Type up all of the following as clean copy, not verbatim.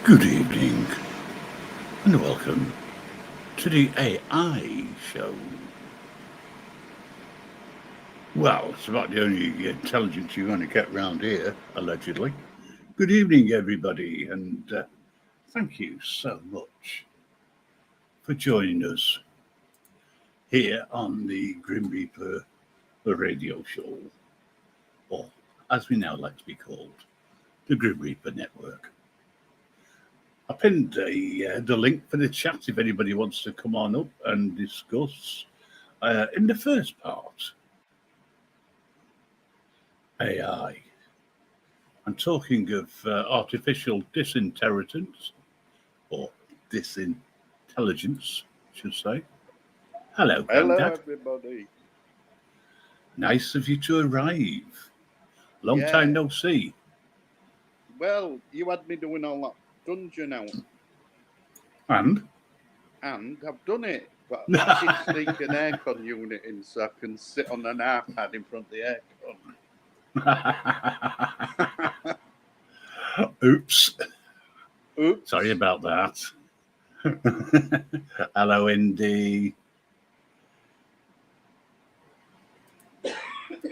Good evening, and welcome to the AI show. Well, it's about the only intelligence you're going to get round here, allegedly. Good evening, everybody, and thank you so much for joining us here on the Grim Reaper radio show, or as we now like to be called, the Grim Reaper Network. I pinned the link for the chat if anybody wants to come on up and discuss. In the first part, AI. I'm talking of artificial disintelligence, or disintelligence, I should say. Hello, Hello, Grandad. everybody. Nice of you to arrive. Long Yeah. time no see. Well, you had me doing all that dungeon out, And? and I've done it. But I did sneak an aircon unit in so I can sit on an iPad in front of the aircon. Oops. Oops. Sorry about that. Hello, Indy.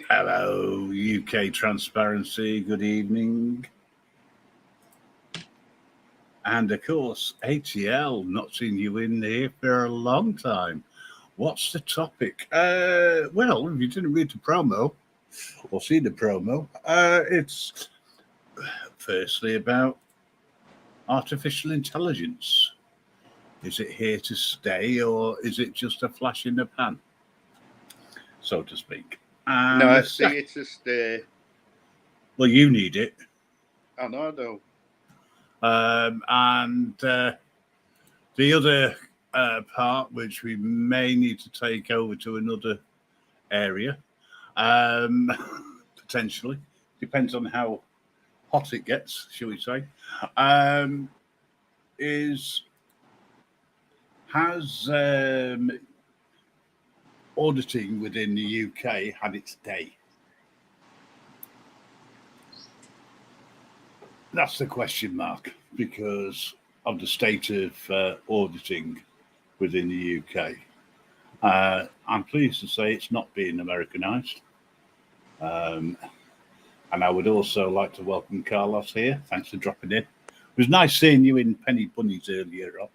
Hello, UK Transparency. Good evening. And of course, ATL, not seen you in here for a long time. What's the topic? Well, if you didn't read the promo or see the promo, it's firstly about artificial intelligence. Is it here to stay, or is it just a flash in the pan, so to speak? No, I see it to stay. Well, you need it. I know I do. And the other part, which we may need to take over to another area, potentially, depends on how hot it gets, shall we say, has auditing within the UK had its day? That's the question mark, because of the state of auditing within the UK. I'm pleased to say it's not being Americanized. And I would also like to welcome Carlos here. Thanks for dropping in. It was nice seeing you in Penny Bunnies earlier on.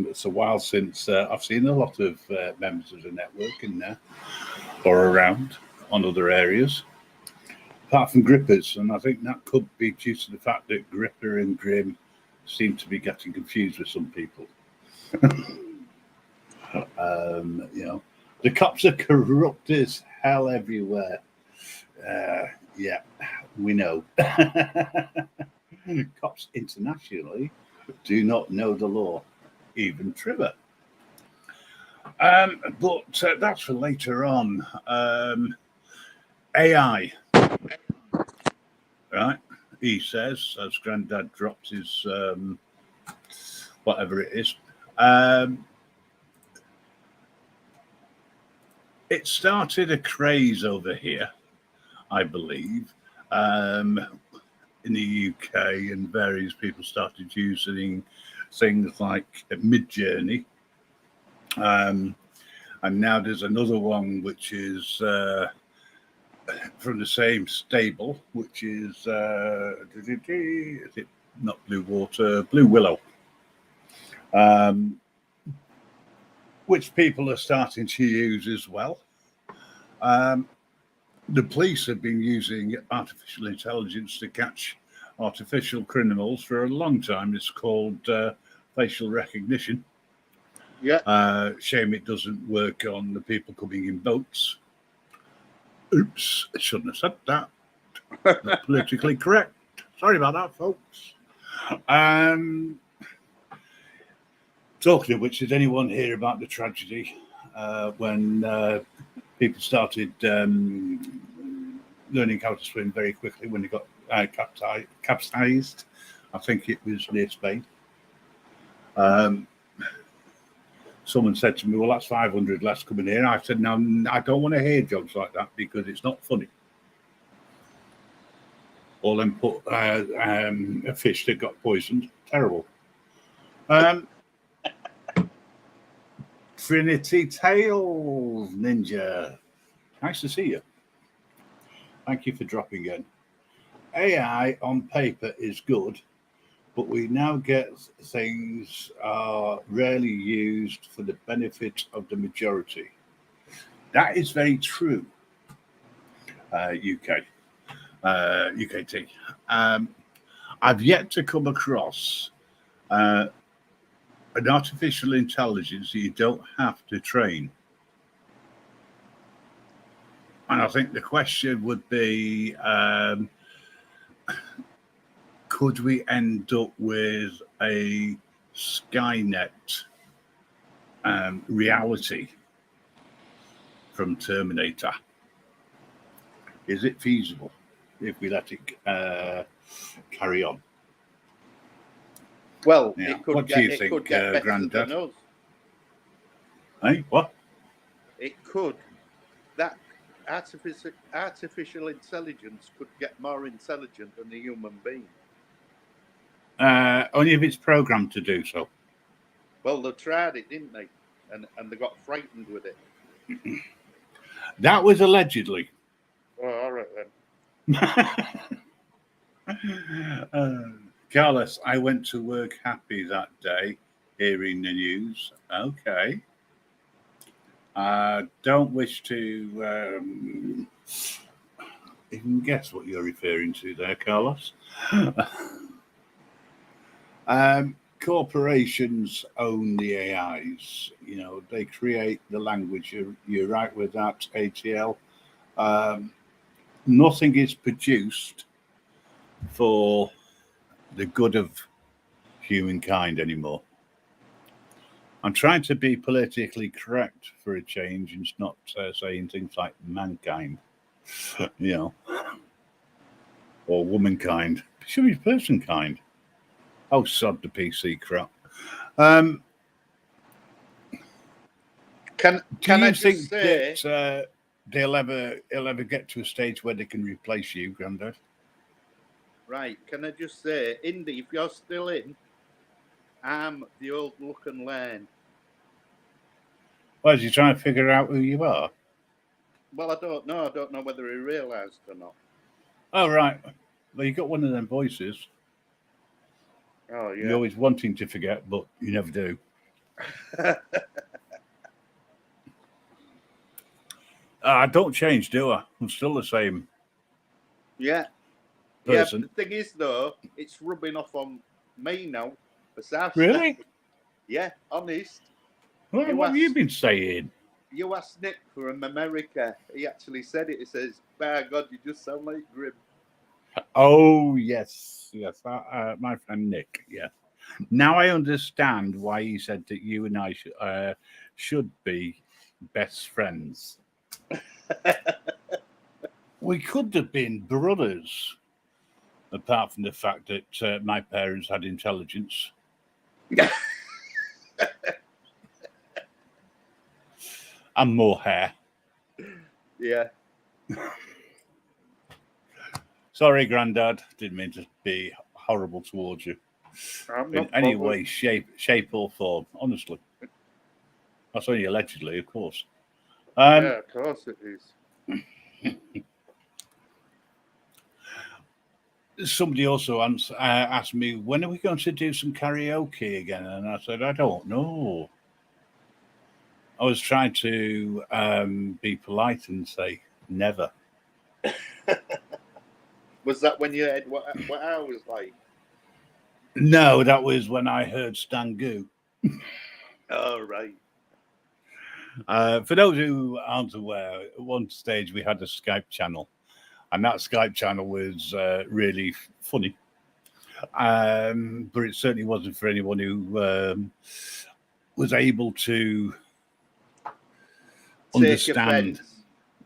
It's a while since I've seen a lot of members of the network in there or around on other areas, apart from Grippers. And I think that could be due to the fact that Gripper and Grim seem to be getting confused with some people. The cops are corrupt as hell everywhere. Yeah, we know. Cops internationally do not know the law, even Trevor. But that's for later on. AI, right? He says, as Grandad drops his whatever it is. It started a craze over here, I believe, in the UK, and various people started using things like Midjourney. And now there's another one which is from the same stable, which is it not Blue Water, Blue Willow, which people are starting to use as well. The police have been using artificial intelligence to catch artificial criminals for a long time. It's called facial recognition. Yeah. Shame it doesn't work on the people coming in boats. Oops, I shouldn't have said that. Not politically correct. Sorry about that, folks. Talking of which, did anyone hear about the tragedy when people started learning how to swim very quickly when they got capsized? I think it was near Spain. Someone said to me, well, that's 500 less coming in. I said, no, I don't want to hear jokes like that because it's not funny. Or then put a fish that got poisoned. Terrible. Trinity Tales Ninja. Nice to see you. Thank you for dropping in. AI on paper is good, but we now get things are rarely used for the benefit of the majority. That is very true, UKT. I've yet to come across an artificial intelligence that you don't have to train. And I think the question would be, could we end up with a Skynet reality from Terminator? Is it feasible if we let it carry on? Well, Yeah. it could What get, do you it think, could get better Grandad? than us. Hey, what? It could. That artificial intelligence could get more intelligent than a human being. Only if it's programmed to do so. Well, they tried it, didn't they? And they got frightened with it. That was allegedly. Oh, all right then. Carlos, I went to work happy that day, hearing the news. Okay. Don't wish to even guess what you're referring to there, Carlos. Corporations own the AIs. You know, they create the language. You're right with that, ATL. Nothing is produced for the good of humankind anymore. I'm trying to be politically correct for a change and not saying things like mankind, you know, or womankind. It should be personkind. Oh, sod the PC crap. Can Do I you just think say, that it'll ever get to a stage where they can replace you, Grandad? right, can I just say, Indy, if you're still in, I'm the old look and learn. Well, is he trying to figure out who you are? Well, I don't know. I don't know whether he realised or not. Oh, right. Well, you got one of them voices. Oh, yeah. You're always wanting to forget, but you never do. I don't change, do I? I'm still the same Yeah. person. Yeah, the thing is, though, it's rubbing off on me now. Really? Yeah, honest. What have you been saying? You asked Nick from America. He actually said it. He says, by God, you just sound like Grim. Oh, yes. Yes. My friend Nick. Yeah. Now I understand why he said that you and I should be best friends. We could have been brothers, apart from the fact that my parents had intelligence. And more hair. Yeah. Sorry, Grandad. Didn't mean to be horrible towards you. In any way, shape, or form. Honestly. That's only allegedly, of course. Yeah, of course it is. Somebody also asked me, when are we going to do some karaoke again? And I said, I don't know. I was trying to be polite and say never. Was that when you had what I was like? No, that was when I heard Stan Goo. Oh, right. For those who aren't aware, at one stage we had a Skype channel, and that Skype channel was really funny. But it certainly wasn't for anyone who was able to understand.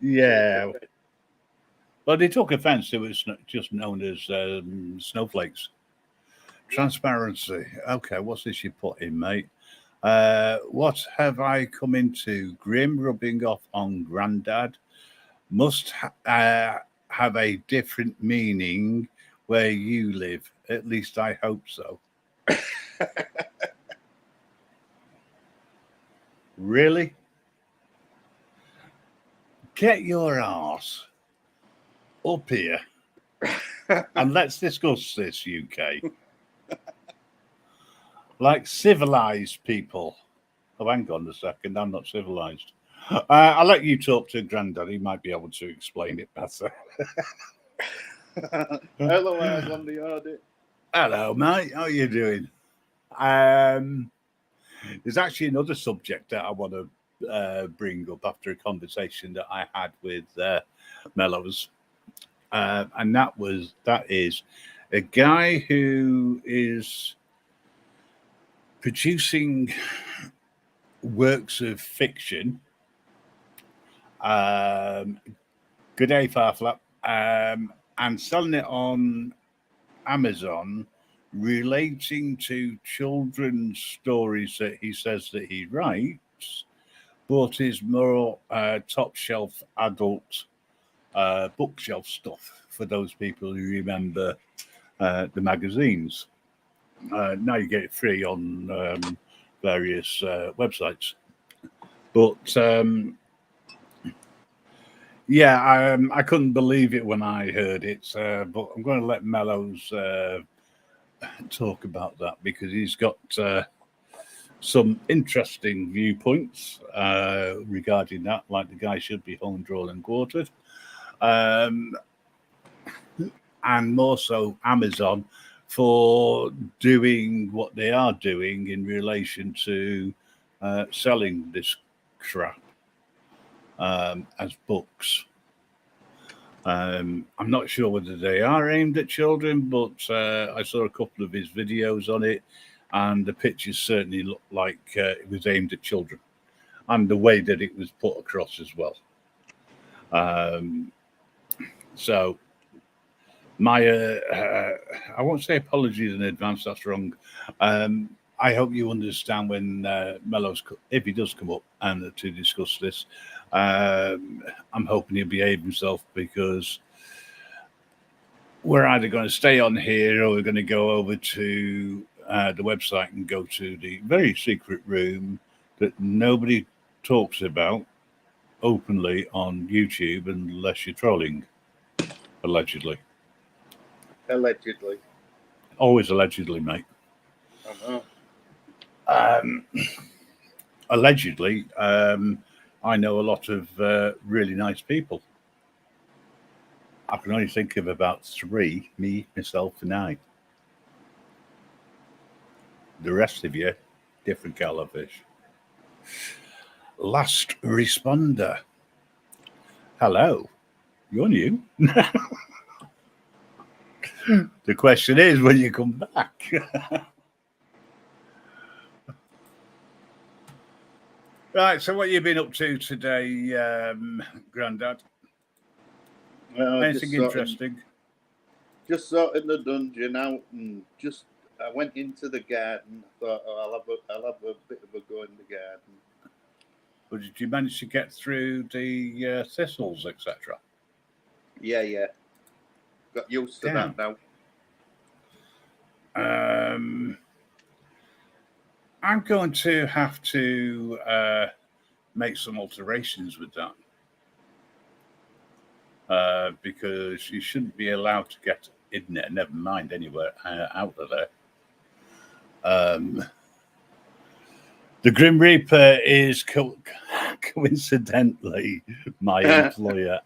Yeah. Well, they took offense. It was just known as snowflakes. Transparency. Okay, what's this you put in, mate? What have I come into? Grim rubbing off on Grandad. Must have a different meaning where you live. At least I hope so. Really? Get your arse up here and let's discuss this, UK. Like civilized people. Oh, hang on a second. I'm not civilized. I'll let you talk to Grandad. He might be able to explain it better. Hello, eyes on the audit. Hello, mate. How are you doing? There's actually another subject that I want to bring up after a conversation that I had with Mellows, and that is a guy who is producing works of fiction. Good day, Farflap, and selling it on Amazon, relating to children's stories that he says that he writes, but is more top shelf adult bookshelf stuff for those people who remember the magazines. Now you get it free on various websites. But yeah, I couldn't believe it when I heard it. But I'm going to let Mellows talk about that because he's got some interesting viewpoints regarding that, like the guy should be home, drawn and quartered. And more so Amazon for doing what they are doing in relation to selling this crap as books. I'm not sure whether they are aimed at children, but I saw a couple of his videos on it, and the pictures certainly looked like it was aimed at children, and the way that it was put across as well. So my, I won't say apologies in advance, that's wrong. I hope you understand when Mellows, if he does come up and to discuss this, I'm hoping he'll behave himself because we're either going to stay on here or we're going to go over to the website and go to the very secret room that nobody talks about openly on YouTube unless you're trolling, allegedly. Allegedly. Always allegedly, mate. Allegedly, I know a lot of really nice people. I can only think of about 3, me, myself, and I. The rest of you, different kettle of fish. Last responder. Hello. You're new. The question is when you come back. Right, so what have you been up to today, Grandad? Anything interesting? Just sorting the dungeon out, and I went into the garden. I thought, I'll have a bit of a go in the garden. But did you manage to get through the thistles, etc.? Yeah. Got used to that now. I'm going to have to make some alterations with that because you shouldn't be allowed to get in there, never mind anywhere out of there. The Grim Reaper is coincidentally my employer.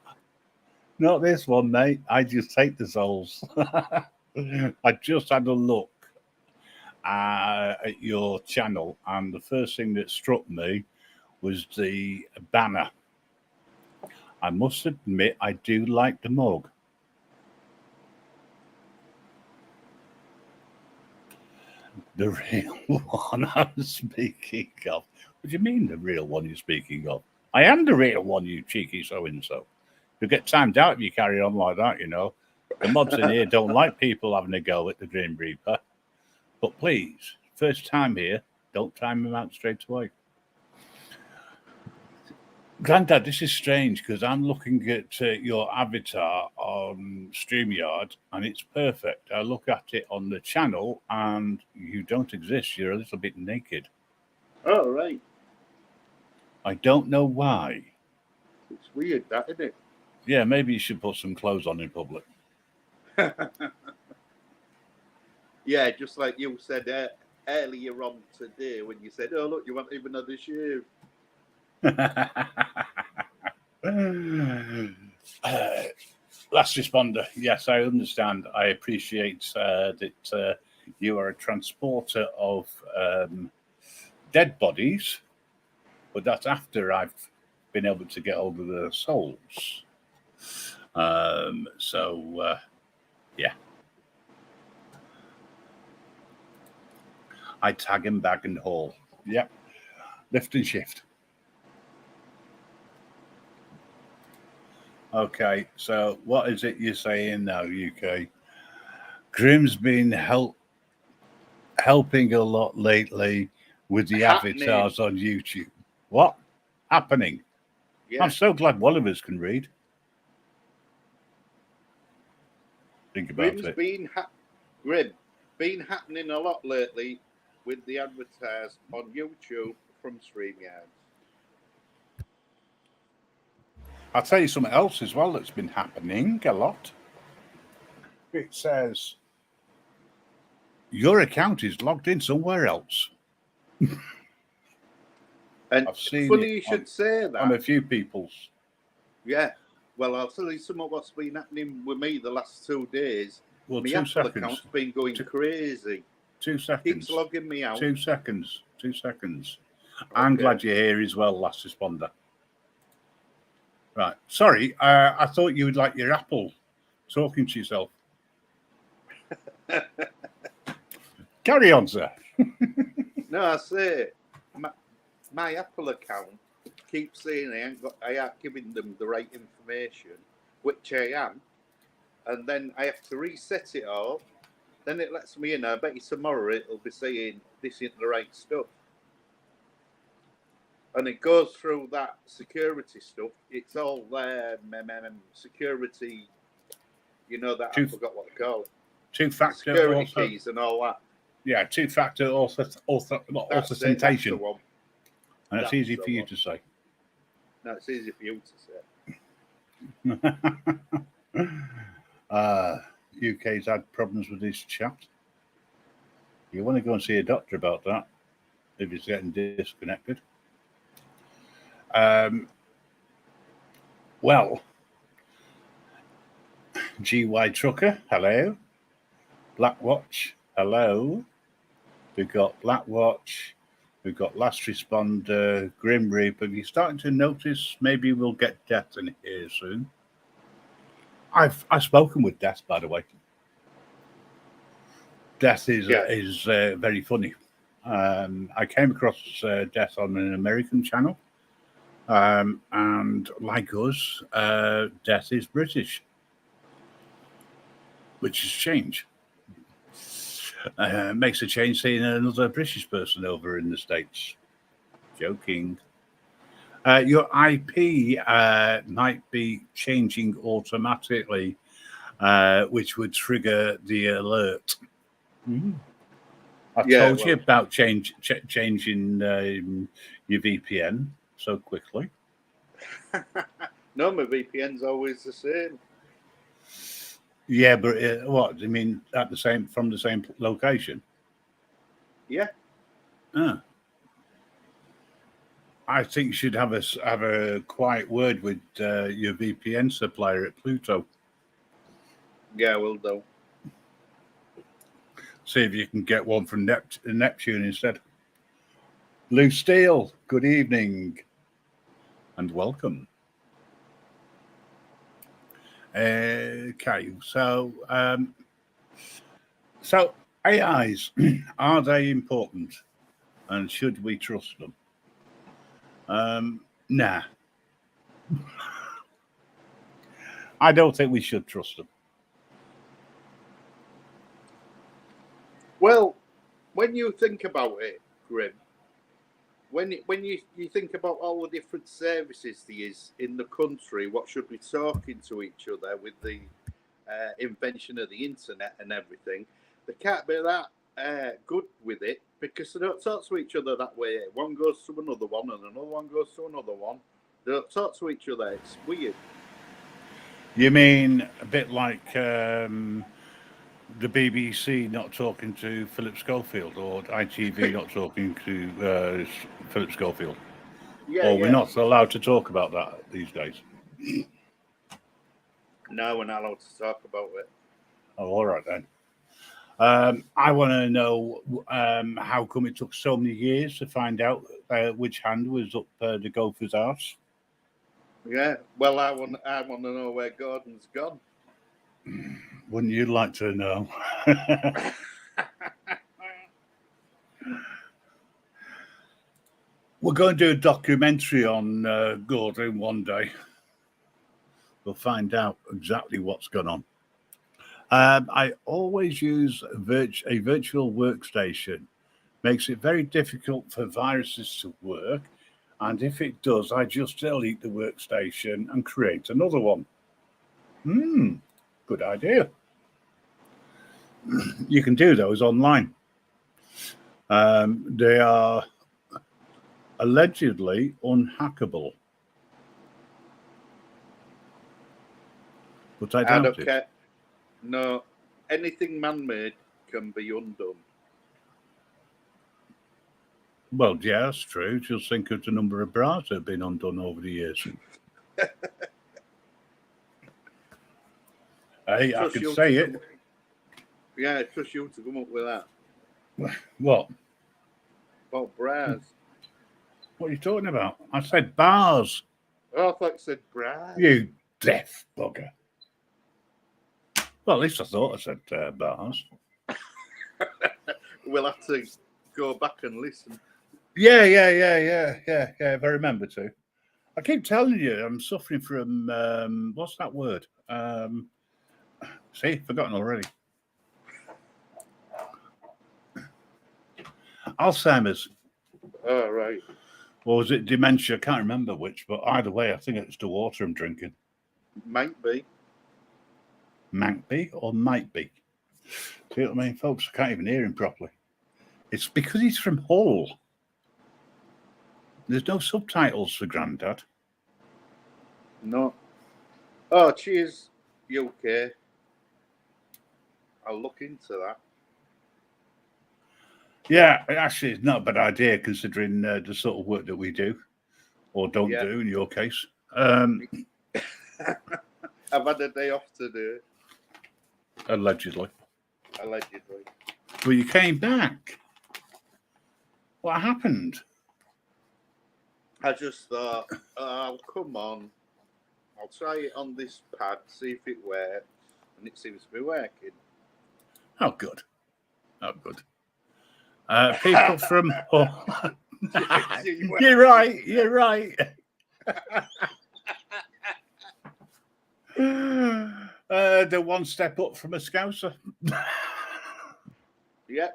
Not this one, mate. I just take the souls. I just had a look at your channel, and the first thing that struck me was the banner. I must admit, I do like the mug. The real one I'm speaking of. What do you mean, the real one you're speaking of? I am the real one, you cheeky so-and-so. You'll get timed out if you carry on like that, you know. The mobs in here don't like people having a go at the Grim Reaper. But please, first time here, don't time them out straight away. Grandad, this is strange because I'm looking at your avatar on StreamYard and it's perfect. I look at it on the channel and you don't exist. You're a little bit naked. Oh, right. I don't know why. It's weird, that, isn't it? Yeah, maybe you should put some clothes on in public. Yeah, just like you said earlier on today when you said, "Oh, look, you want even another shave." Last responder. Yes, I understand. I appreciate that you are a transporter of dead bodies, but that's after I've been able to get hold of their souls. Yeah. I tag him, bag and haul. Yep. Lift and shift. Okay, so what is it you're saying now, UK? Grim's been helping a lot lately with the avatars on YouTube. What? Happening? Yeah. I'm so glad one of us can read. Think about Grim's it. Grim, been happening a lot lately with the avatars on YouTube from StreamYard. I'll tell you something else as well that's been happening a lot. It says your account is logged in somewhere else. And I've seen funny you should say that. On a few people's. Yeah. Well, I'll tell you some of what's been happening with me the last 2 days. Well, my Apple account's been going crazy. 2 seconds. Keeps logging me out. 2 seconds. 2 seconds. Okay. I'm glad you're here as well, last responder. Right. Sorry, I thought you would like your Apple talking to yourself. Carry on, sir. No, I say my Apple account keeps saying I ain't giving them the right information, which I am, and then I have to reset it all. Then it lets me in. I bet you tomorrow it'll be saying this isn't the right stuff. And it goes through that security stuff. It's all security, you know, that I forgot what they call it. Two-factor security keys and all that. Yeah, two-factor authentication. And it's easy for you to say. No, it's easy for you to say. UK's had problems with his chat. You want to go and see a doctor about that if it's getting disconnected. Well, GY Trucker, hello. Blackwatch, hello. We've got Blackwatch. We've got Last Responder, Grim Reaper. You're starting to notice maybe we'll get Death in here soon. I've spoken with Death, by the way. Death is very funny. I came across Death on an American channel. And like us, Death is British, which is change. Makes a change seeing another British person over in the States. Joking. Your IP might be changing automatically, which would trigger the alert. I told you about changing your VPN so quickly. No, my VPN's always the same. Yeah, but what? I mean, from the same location? Yeah. I think you should have a quiet word with your VPN supplier at Pluto. Yeah, we'll do. See if you can get one from Neptune instead. Blue Steel, good evening and welcome. Okay, so AIs, are they important and should we trust them? Nah. I don't think we should trust them. Well, when you think about it, Grim, when you think about all the different services there is in the country, what should be talking to each other with the invention of the internet and everything, they can't be that good with it because they don't talk to each other that way. One goes to another one, and another one goes to another one. They don't talk to each other. It's weird. You mean a bit like the BBC not talking to Philip Schofield, or ITV not talking to Philip Schofield? Yeah, Or we're yeah. not allowed to talk about that these days? No, we're not allowed to talk about it. Oh, all right then. I want to know how come it took so many years to find out which hand was up the gopher's arse. Yeah. Well, I want to know where Gordon's gone. Wouldn't you like to know? We're going to do a documentary on Gordon one day. We'll find out exactly what's going on. I always use a virtual workstation. Makes it very difficult for viruses to work. And if it does, I just delete the workstation and create another one. Good idea. You can do those online. They are allegedly unhackable. But I doubt don't it. care. No, anything man-made can be undone. Well, yeah, that's true. Just think of the number of bras that have been undone over the years. Hey, I can say it. Yeah, trust you to come up with that. What? About bras. What are you talking about? I said bars. Oh, I thought you said bras. You deaf bugger. Well, at least I thought I said bars. We'll have to go back and listen. Yeah. If I remember to. I keep telling you, I'm suffering from what's that word? See, forgotten already. Alzheimer's. Oh, right. Or was it dementia? I can't remember which, but either way, I think it's the water I'm drinking. Might be. Might be or might be. See what I mean, folks? I can't even hear him properly. It's because he's from Hull. There's no subtitles for Grandad. No. Oh, cheers, UK. I'll look into that. Yeah, actually, it's not a bad idea considering the sort of work that we do or don't do in your case. I've had a day off to do it. Allegedly. But you came back. What happened? I just thought, oh, come on. I'll try it on this pad, see if it works. And it seems to be working. Oh, good. People from... Oh. You're right. The one step up from a Scouser. Yeah.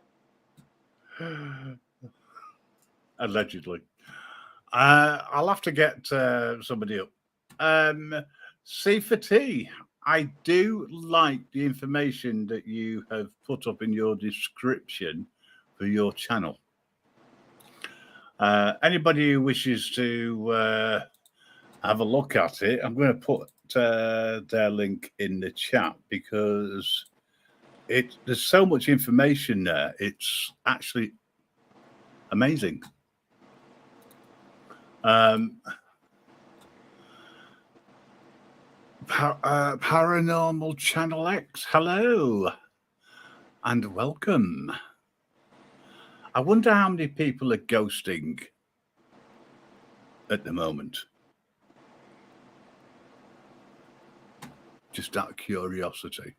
Allegedly. I'll have to get somebody up. C for T. I do like the information that you have put up in your description for your channel. Anybody who wishes to have a look at it, I'm going to put their link in the chat because there's so much information there. It's actually amazing. Paranormal Channel X, hello and welcome. I wonder how many people are ghosting at the moment. Just out of curiosity.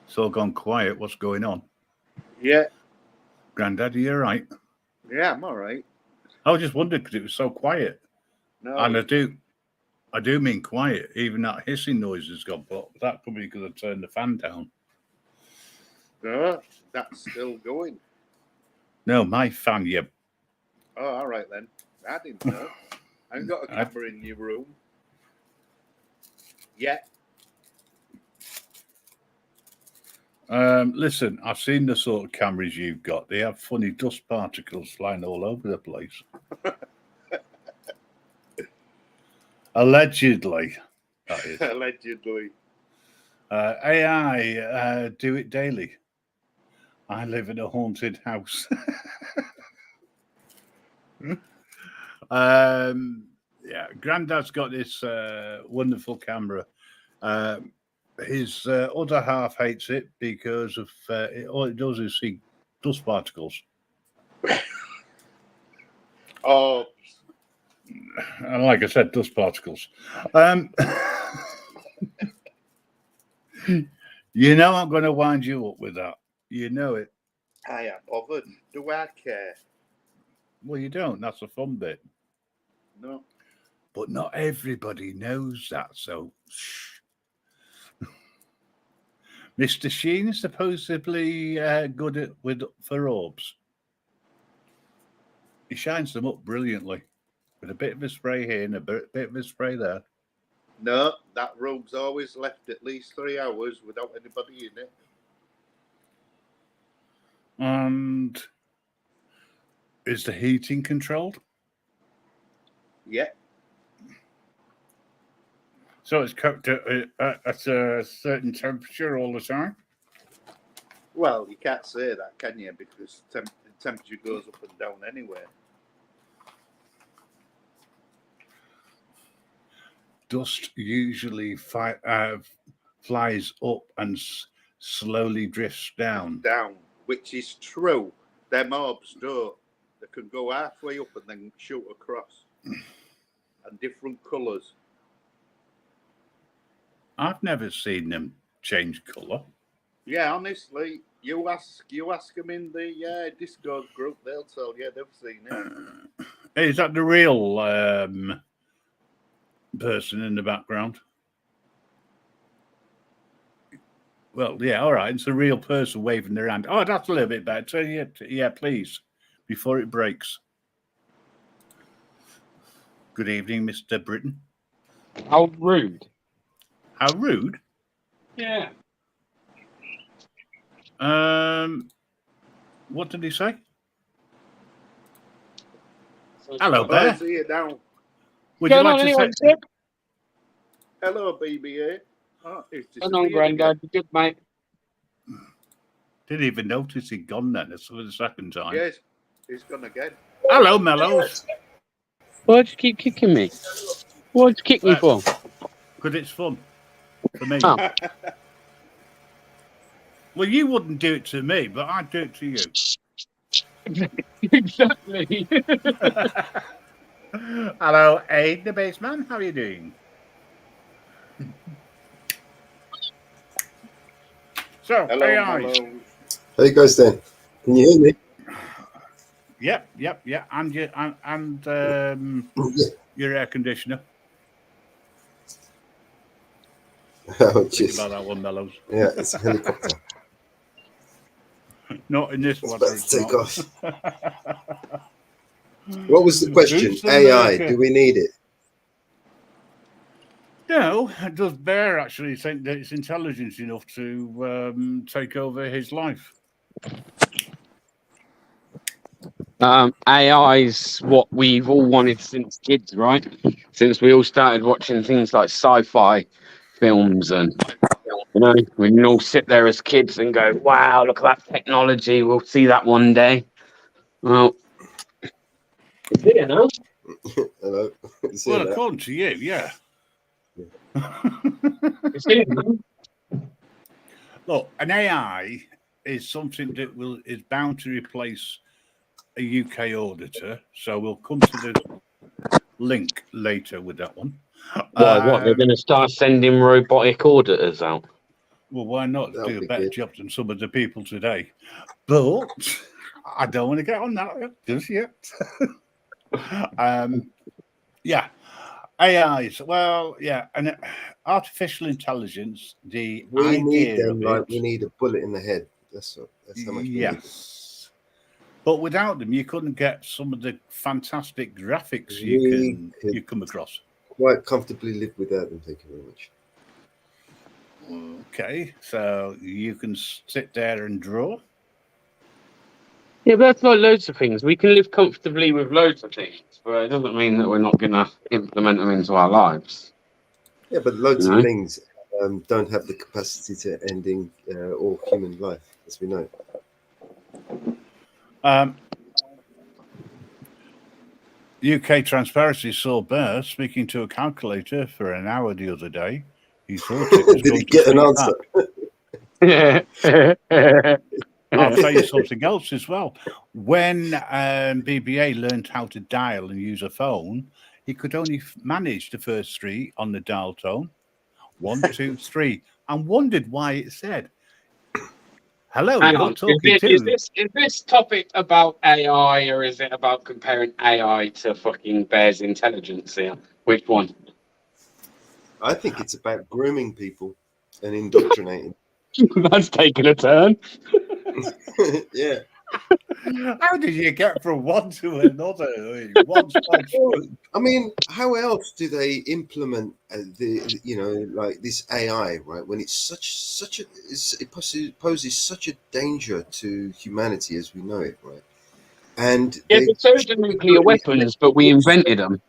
It's all gone quiet. What's going on? Yeah. Grandad, are you all right? Yeah, I'm all right. I just wondered because it was so quiet. No. And I do mean quiet. Even that hissing noise has gone, but that could be because I turned the fan down. No, that's still going. No, my fan, you. Oh, all right then. I didn't know. I haven't got a I- camera in your room yet. Listen, I've seen the sort of cameras you've got. They have funny dust particles flying all over the place. Allegedly, that is. Allegedly. AI, do it daily. I live in a haunted house. Yeah, Grandad's got this wonderful camera. His other half hates it because of all it does is see dust particles. Oh, And like I said, dust particles. You know I'm going to wind you up with that. You know it. I am bothered. Do I care? Well, you don't. That's the fun bit. No. But not everybody knows that. So, shh. Mr. Sheen is supposedly good for orbs. He shines them up brilliantly with a bit of a spray here and a bit of a spray there. No, that room's always left at least 3 hours without anybody in it. And is the heating controlled? Yeah. So it's cooked at a certain temperature all the time? Well, you can't say that, can you? Because the temperature goes up and down anyway. Dust usually flies up and slowly drifts down. Down, which is true. Them orbs don't. They can go halfway up and then shoot across. And different colours. I've never seen them change colour. Yeah, honestly, you ask them in the Discord group, they'll tell you they've seen it. Is that the real person in the background? Well, yeah, all right. It's a real person waving their hand. Oh, that's a little bit better. Yeah, please, before it breaks. Good evening, Mr. Britton. How rude. How rude? Yeah. What did he say? Hello, Oh, Bear. I see it now. Would you like to say? Hello, BBA. Oh, it's Come on, Grandad. You're good, mate. Didn't even notice he'd gone then. It's for the second time. Yes, he's gone again. Hello, Mellows. Why'd you keep kicking me? What'd you kick me for? Because it's fun for me. Oh. Well, you wouldn't do it to me, but I'd do it to you. Exactly. Hello, Aid the Baseman. How are you doing? So, Hello, AI. hello. How you guys doing? Can you hear me? Yep. And your air conditioner. Oh, Think jeez. about that one, Mellows. Yeah, it's a helicopter. Not in this It's weather. about to take off. What was the question? Boots AI, America. do we need it? No, does Bear actually think that it's intelligent enough to take over his life? AI's what we've all wanted since kids, right? Since we all started watching things like sci-fi films, and we can all sit there as kids and go, "Wow, look at that technology! We'll see that one day." Well, it's here now. Hello. It's here Well, now. according to you, yeah. It's here now. Look, an AI is something that is bound to replace a UK auditor. So we'll come to the link later with that one. Why? What? They're going to start sending robotic auditors out? Well, why not That'll do a be better good. job than some of the people today? But I don't want to get on that just yet. Yeah. AIs, well, yeah, and artificial intelligence, the We need idea them of like it. we need a bullet in the head. That's how much we need. Yes. But without them, you couldn't get some of the fantastic graphics We you come across. Quite comfortably live without them. Thank you very much. Okay, so you can sit there and draw. Yeah, but that's like loads of things. We can live comfortably with loads of things, but it doesn't mean that we're not going to implement them into our lives. Yeah, but loads You of know? things don't have the capacity to ending all human life, as we know. UK Transparency saw Bear speaking to a calculator for an hour the other day. He thought it was Did going he to get an speak answer? back. I'll tell you something else as well. When BBA learned how to dial and use a phone, he could only manage the first three on the dial tone. 1, 2, 3, and wondered why it said, "Hello, Hang you're on. talking to." Is this topic about AI or is it about comparing AI to fucking Bear's intelligence here? Which one? I think it's about grooming people and indoctrinating. That's taken a turn. Yeah. How did you get from one to another? I mean, how else do they implement like this AI, right? When it's it poses such a danger to humanity as we know it, right? And Yeah, but so do nuclear weapons, but we invented them.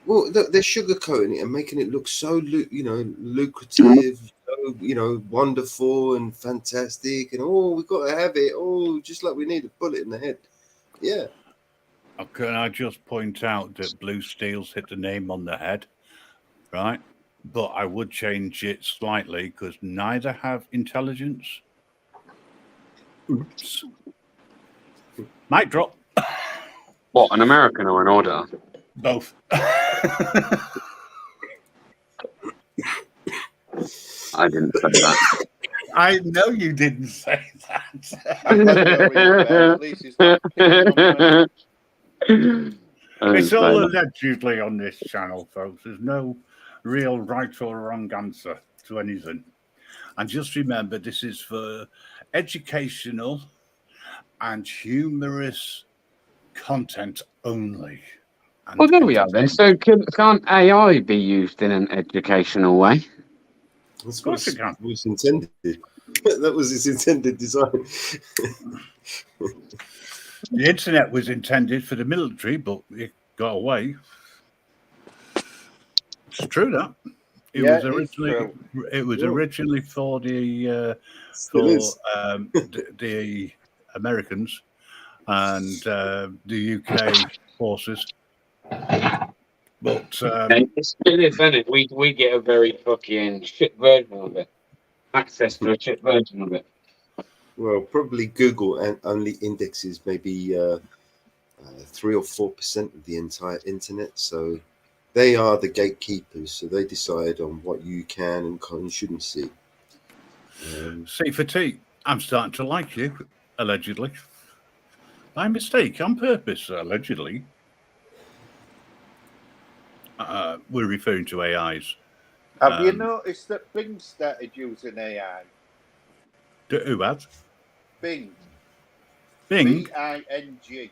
Well, they're sugarcoating it and making it look so, lucrative, so, wonderful and fantastic, and we've got to have it. Oh, just like we need a bullet in the head. Yeah. Can I just point out that Blue Steel's hit the name on the head, right? But I would change it slightly because neither have intelligence. Oops. Mic drop. What, an American or an auditor? Both. I didn't say that. I know you didn't say that. At least it's not It's all allegedly on this channel, folks. There's no real right or wrong answer to anything. And just remember, this is for educational and humorous content only. And Well, there we are then. So can't AI be used in an educational way? That's Of course it can. was intended. That was its intended design. The internet was intended for the military, but it got away. It's true that it was originally for the the Americans and the UK forces. But it's still is, isn't it? We get a very fucking shit version of it. Access to a shit version of it. Well, probably Google and only indexes maybe 3 or 4% of the entire internet. So they are the gatekeepers. So they decide on what you can and shouldn't see. C for T, I'm starting to like you, allegedly. By mistake, on purpose, allegedly. We're referring to AIs. Have you noticed that Bing started using AI? Who has? Bing. Bing? B-I-N-G.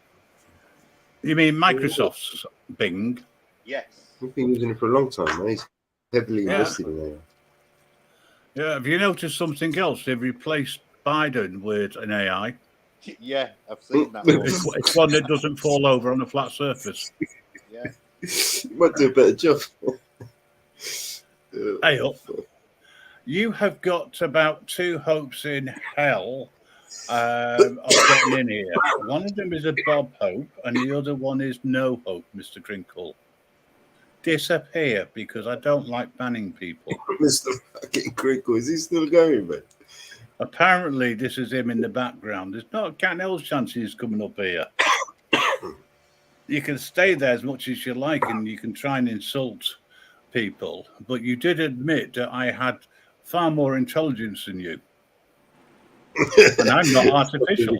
You mean Microsoft's Bing? Yes. We've been using it for a long time, right? He's heavily invested in AI. Yeah, have you noticed something else? They've replaced Biden with an AI. Yeah, I've seen that. It's one that doesn't fall over on a flat surface. Yeah. You might do a better job. Hey up. You have got about 2 hopes in hell of getting in here. One of them is a Bob Hope, and the other one is no hope, Mr. Crinkle. Disappear, because I don't like banning people. Mr. fucking Crinkle, is he still going, man? Apparently, this is him in the background. There's not a cat else chance he's coming up here. You can stay there as much as you like, and you can try and insult people, but you did admit that I had far more intelligence than you. And I'm not artificial.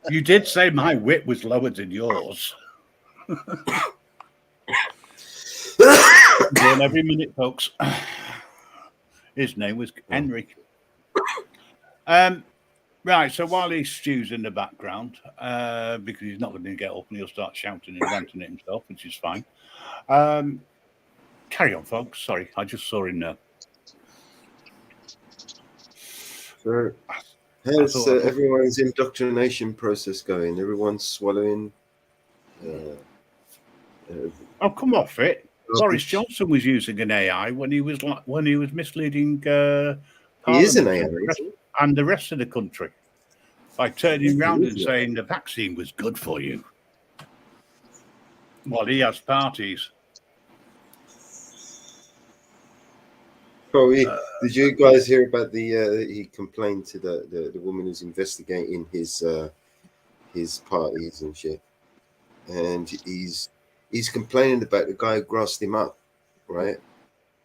You did say my wit was lower than yours. Every minute, folks. His name was Henry. Right, so while Stu's in the background, because he's not going to get up and he'll start shouting and ranting at himself, which is fine. Carry on, folks. Sorry, I just saw him there. So, how's everyone's indoctrination process going? Everyone's swallowing. Oh, come off it! Boris Johnson was using an AI when he was misleading he is an Parliament AI, and the rest of the country by turning around and saying the vaccine was good for you. Well, he has parties. Oh, did you guys hear about the? He complained to the woman who's investigating his parties and shit, and he's complaining about the guy who grassed him up, right?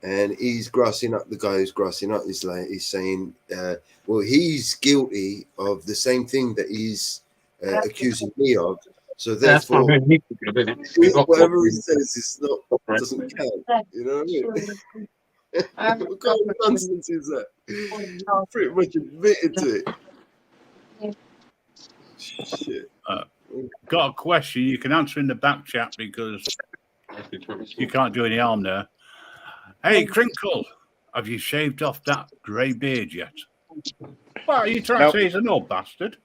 And he's grassing up the guy who's grassing up. He's saying, well, he's guilty of the same thing that he's accusing me of. So therefore, whatever he says is doesn't count. You know what I mean? What kind of nonsense is that? Pretty much admitted to it. Shit. Got a question you can answer in the back chat because you can't do any harm there. Hey, Crinkle, have you shaved off that grey beard yet? Well, are you trying to say he's an old bastard?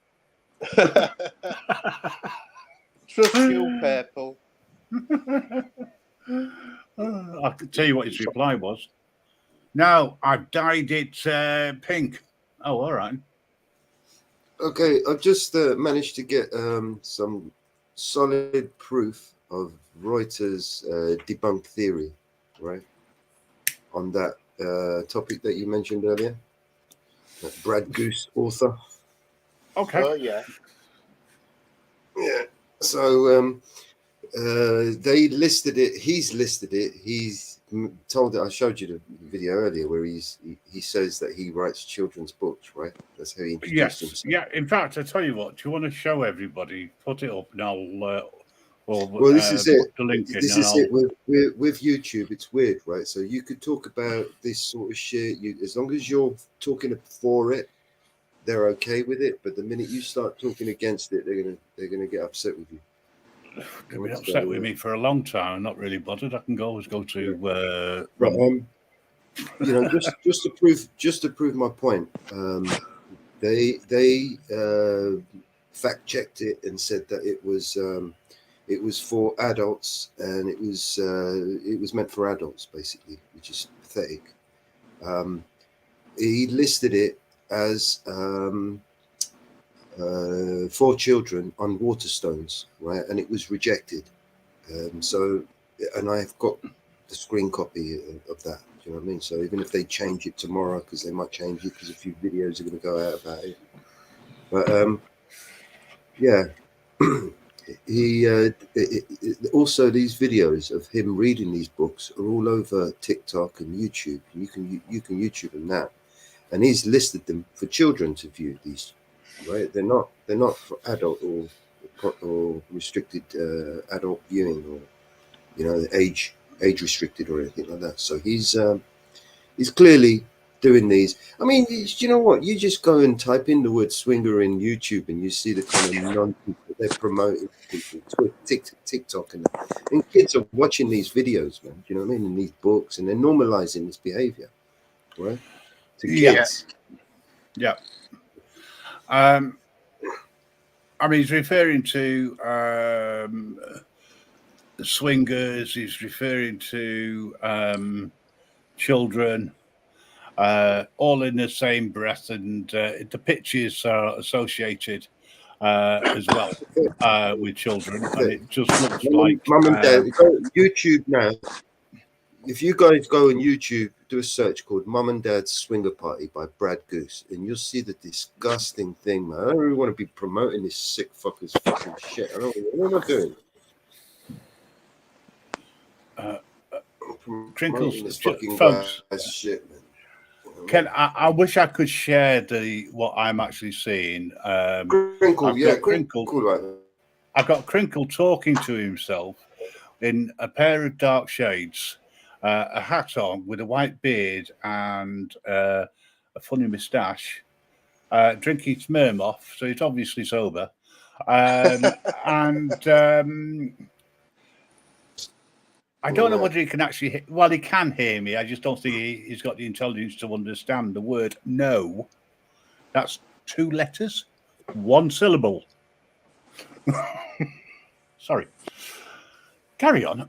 Trust you, Purple. I could tell you what his reply was. No, I've dyed it pink. Oh, all right. Okay, I've just managed to get some solid proof of Reuters' debunked theory, right? On that topic that you mentioned earlier, that Brad Goose author. Okay. Oh, yeah. Yeah. So they listed it. He's listed it. He's told it. I showed you the video earlier where he says that he writes children's books, right? That's how he introduced himself. Yeah. In fact, I tell you what. Do you want to show everybody? Put it up, and I'll. Well, this is it. The link this is it with YouTube. It's weird, right? So you could talk about this sort of shit. As long as you're talking for it, they're okay with it. But the minute you start talking against it, they're gonna get upset with you. They've been upset with me for a long time. I'm not really bothered. I can always go to. But you know, just to prove my point, they fact checked it and said that it was for adults and it was meant for adults basically, which is pathetic. He listed it as for children on Waterstones, right? And it was rejected. And I've got the screen copy of that. Do you know what I mean? So even if they change it tomorrow, because they might change it because a few videos are going to go out about it. But yeah, he also these videos of him reading these books are all over TikTok and YouTube. You can YouTube them now, and he's listed them for children to view. These, right? They're not for adult or restricted adult viewing, or you know, age restricted or anything like that. So he's clearly doing these. I mean, you know what? You just go and type in the word swinger in YouTube and you see the kind of nonsense that they're promoting people, TikTok, and kids are watching these videos, man. Do you know what I mean? And these books, and they're normalizing this behavior, right? To kids. Yeah. I mean, he's referring to swingers. He's referring to children. All in the same breath, and the pictures are associated as well with children, and it just looks like Mum and Dad. Go on YouTube now. If you guys go on YouTube, do a search called "Mum and Dad's Swinger Party" by Brad Goose, and you'll see the disgusting thing, man. I don't really want to be promoting this sick fucker's fucking shit. What am I doing? Crinkles, fucking folks. Shit, man. I wish I could share what I'm actually seeing. Crinkle, Crinkle. Right. I've got Crinkle talking to himself in a pair of dark shades, a hat on with a white beard and a funny moustache, drinking Smirnoff, so he's obviously sober. And I don't know whether he can actually. Well, he can hear me. I just don't think he's got the intelligence to understand the word "no." That's 2 letters, 1 syllable. Sorry. Carry on.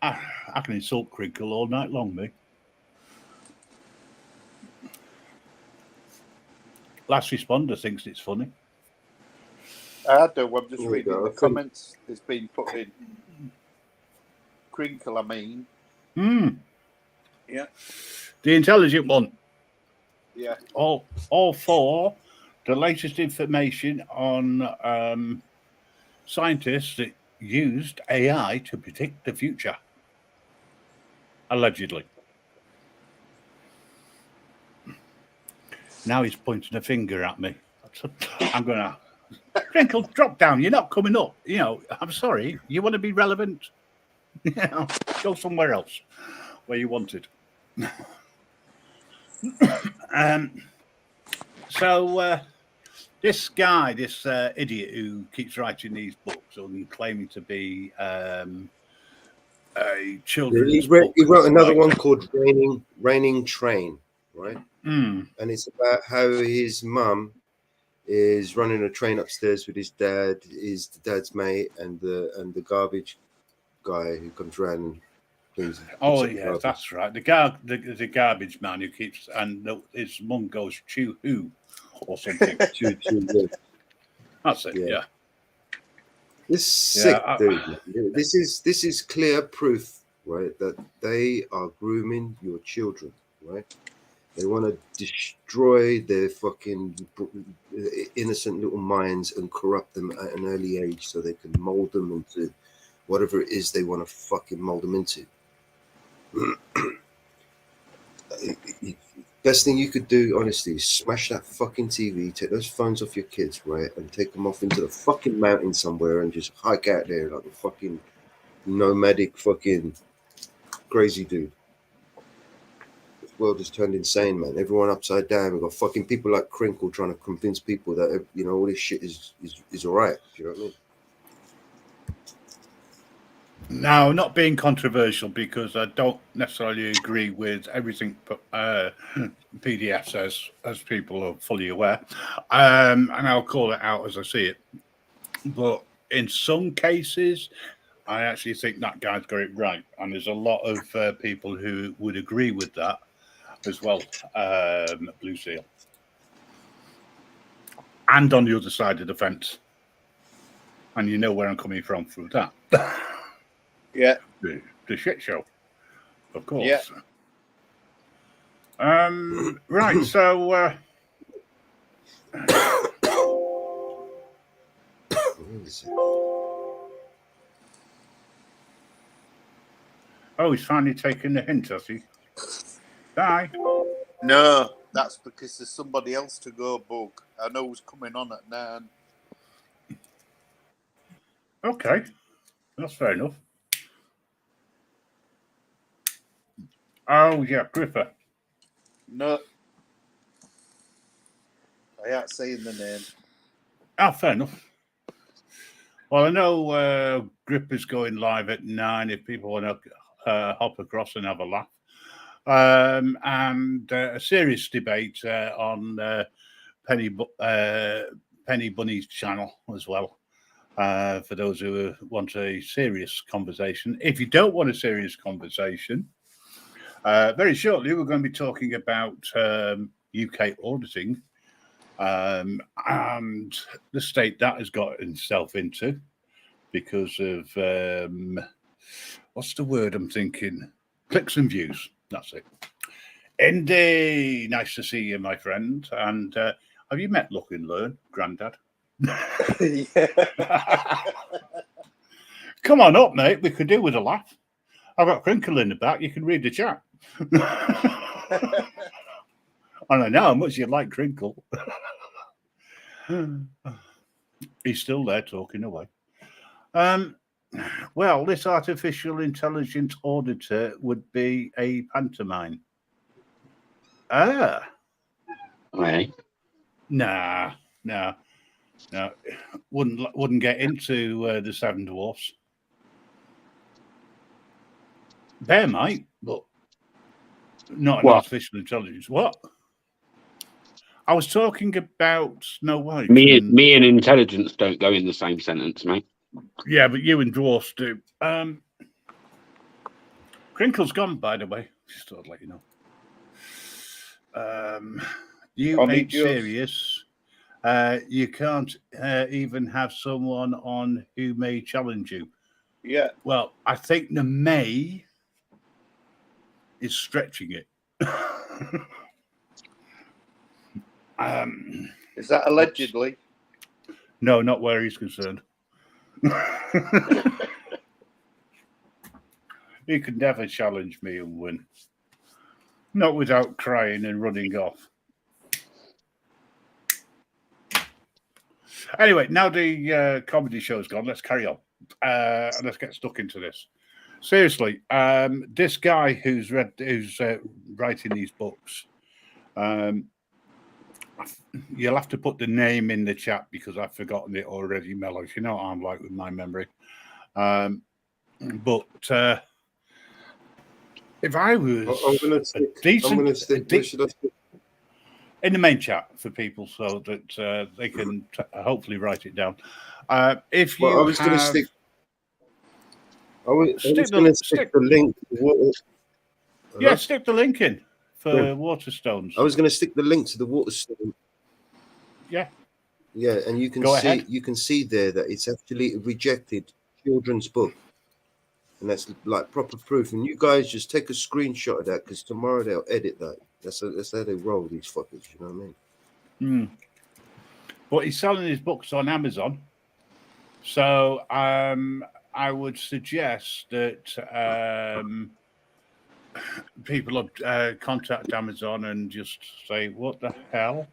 I can insult Crinkle all night long, me. Last responder thinks it's funny. I do. I'm just There you reading go. the comments that's been put in. Crinkle, I mean. Yeah. The intelligent one. Yeah. All for the latest information on scientists that used AI to predict the future. Allegedly. Now he's pointing a finger at me. I'm going to... Crinkle, drop down. You're not coming up. You know, I'm sorry. You want to be relevant? You know, go somewhere else where you wanted. So this guy, this idiot who keeps writing these books and claiming to be a children's book. He wrote another one called Raining Train, right? Mm. And it's about how his mum is running a train upstairs with his dad, is the dad's mate, and the garbage guy who comes around and cleans. Oh yeah, that's right. The garbage man who keeps, and his mum goes chew who or something. Chew, yeah. That's it. Yeah. This sick dude. Man. This is clear proof, right, that they are grooming your children, right? They want to destroy their fucking innocent little minds and corrupt them at an early age so they can mold them into whatever it is they want to fucking mold them into. Best thing you could do, honestly, is smash that fucking TV, take those phones off your kids, right, and take them off into the fucking mountain somewhere and just hike out there like a fucking nomadic fucking crazy dude. This world has turned insane, man. Everyone upside down. We've got fucking people like Crinkle trying to convince people that, you know, all this shit is all right. Do you know what I mean? Now, not being controversial because I don't necessarily agree with everything PDF says, as people are fully aware, and I'll call it out as I see it. But in some cases, I actually think that guy's got it right, and there's a lot of people who would agree with that as well, Blue Seal. And on the other side of the fence. And you know where I'm coming from through that. Yeah. The shit show, of course. Yeah. Right, so What is it? oh, he's finally taken the hint, has he? Bye. No, that's because there's somebody else to go, Bug. I know who's coming on at 9. Okay, that's fair enough. Oh yeah, Gripper. No. I ain't saying the name. Ah, fair enough. Well, I know Gripper's going live at 9 if people want to hop across and have a laugh. And a serious debate on Penny Bunny's channel as well. For those who want a serious conversation. If you don't want a serious conversation, very shortly we're going to be talking about UK auditing and the state that has got itself into because of what's the word I'm thinking? Clicks and views. That's it. Indy, nice to see you, my friend. And have you met Look and Learn, Grandad? Yeah. Come on up, mate. We could do with a laugh. I've got Crinkle in the back. You can read the chat. And I know how much you like Crinkle. He's still there talking away. Well, this artificial intelligence auditor would be a pantomime. Ah. Okay. Nah. Wouldn't get into the Seven Dwarfs. Bear might, but not an What? artificial intelligence. What? I was talking about Snow White. Me and intelligence don't go in the same sentence, mate. Yeah, but you and dwarfs do. Crinkle's gone, by the way. Just thought I'd let you know. You Only ain't just- serious. You can't even have someone on who may challenge you. Yeah. Well, I think the may is stretching it. Is that allegedly? No, not where he's concerned. He could never challenge me and win. Not without crying and running off. Anyway, now the comedy show's gone. Let's carry on. And let's get stuck into this. Seriously, this guy who's writing these books, you'll have to put the name in the chat because I've forgotten it already, Mellows. You know what I'm like with my memory. But if I was where should I stick? In the main chat for people so that they can hopefully write it down. If you I was going to stick. I was going to stick the link. Yeah, stick the link in for Waterstones. I was going to stick the link to the Waterstone. Yeah. Yeah, and you can you can see there that it's actually a rejected children's book, and that's like proper proof. And you guys just take a screenshot of that because tomorrow they'll edit that. That's how they roll, these fuckers. You know what I mean? But he's selling his books on Amazon, so I would suggest that people contact Amazon and just say, "What the hell?"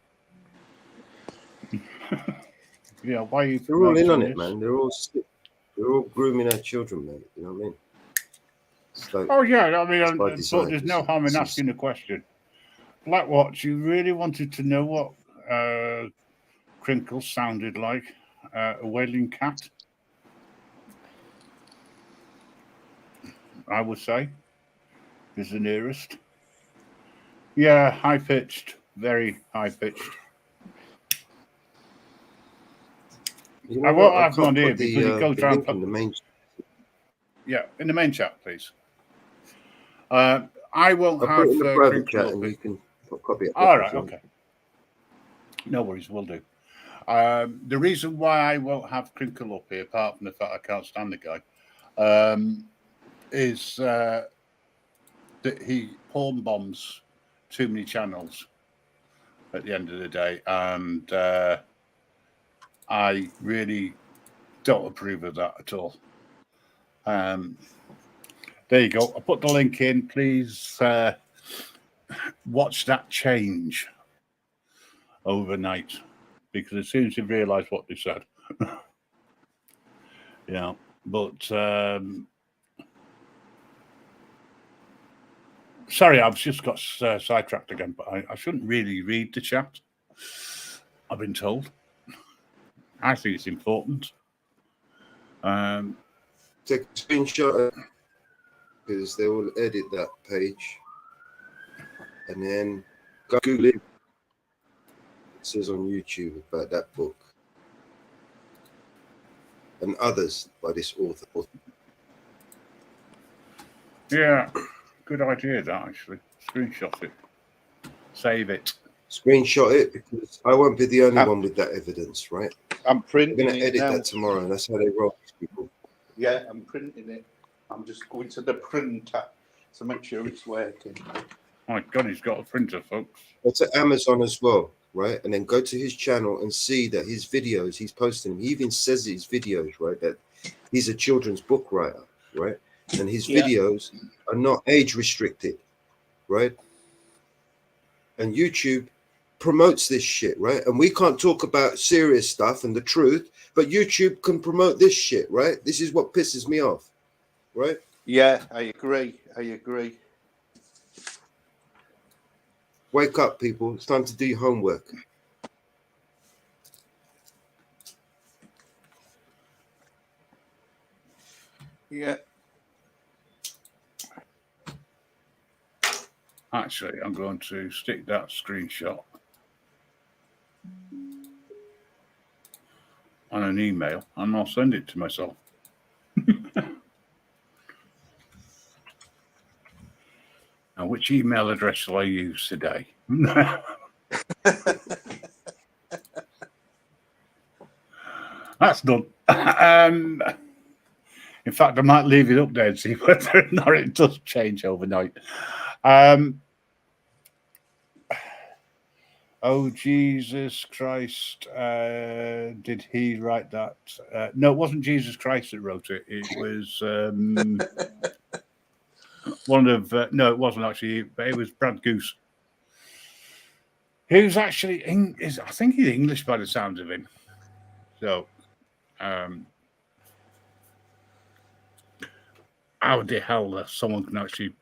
Yeah, why are you? They're all in on it, man. They're all grooming our children, mate. You know what I mean? Like, oh yeah, I mean, but there's no harm in asking the question. Blackwatch, you really wanted to know what Crinkle sounded like? A wailing cat, I would say, is the nearest. Yeah, high pitched, very high pitched. You know I won't what? have him on here because it goes around. In the main... Yeah, in the main chat, please. I won't have put it in the private Crinkle chat up and here. you can copy it. All right, okay. No worries, we'll do. The reason why I won't have Crinkle up here, apart from the fact I can't stand the guy, is that he porn bombs too many channels at the end of the day, and I really don't approve of that at all. There you go. I put the link in. Please watch that change overnight, because as soon as you realise what they said, yeah. But sorry, I've just got sidetracked again. But I shouldn't really read the chat, I've been told. I think it's important. Take a screenshot because they will edit that page, and then go Google it. It says on YouTube about that book and others by this author. Yeah, good idea that actually. Screenshot it, save it. Screenshot it because I won't be the only one with that evidence, right? I'm printing I'm going to edit now. that tomorrow, and that's how they roll these people. Yeah, I'm printing it. I'm just going to the printer to make sure it's working. My God, he's got a printer, folks. Go to Amazon as well, right? And then go to his channel and see that his videos, he's posting them. He even says his videos, right, that he's a children's book writer, right? And his videos are not age restricted, right? And YouTube promotes this shit, right? And we can't talk about serious stuff and the truth, but YouTube can promote this shit, right? This is what pisses me off, right? Yeah, I agree. Wake up, people. It's time to do your homework. Yeah. Actually, I'm going to stick that screenshot on an email and I'll send it to myself. Now, which email address shall I use today? That's done. In fact, I might leave it up there and see whether or not it does change overnight. Oh, Jesus Christ. Did he write that? No, it wasn't Jesus Christ that wrote it. It was one of, no, it wasn't actually, but it was Brad Goose. Who's actually, I think he's English by the sounds of him. So, how the hell someone can actually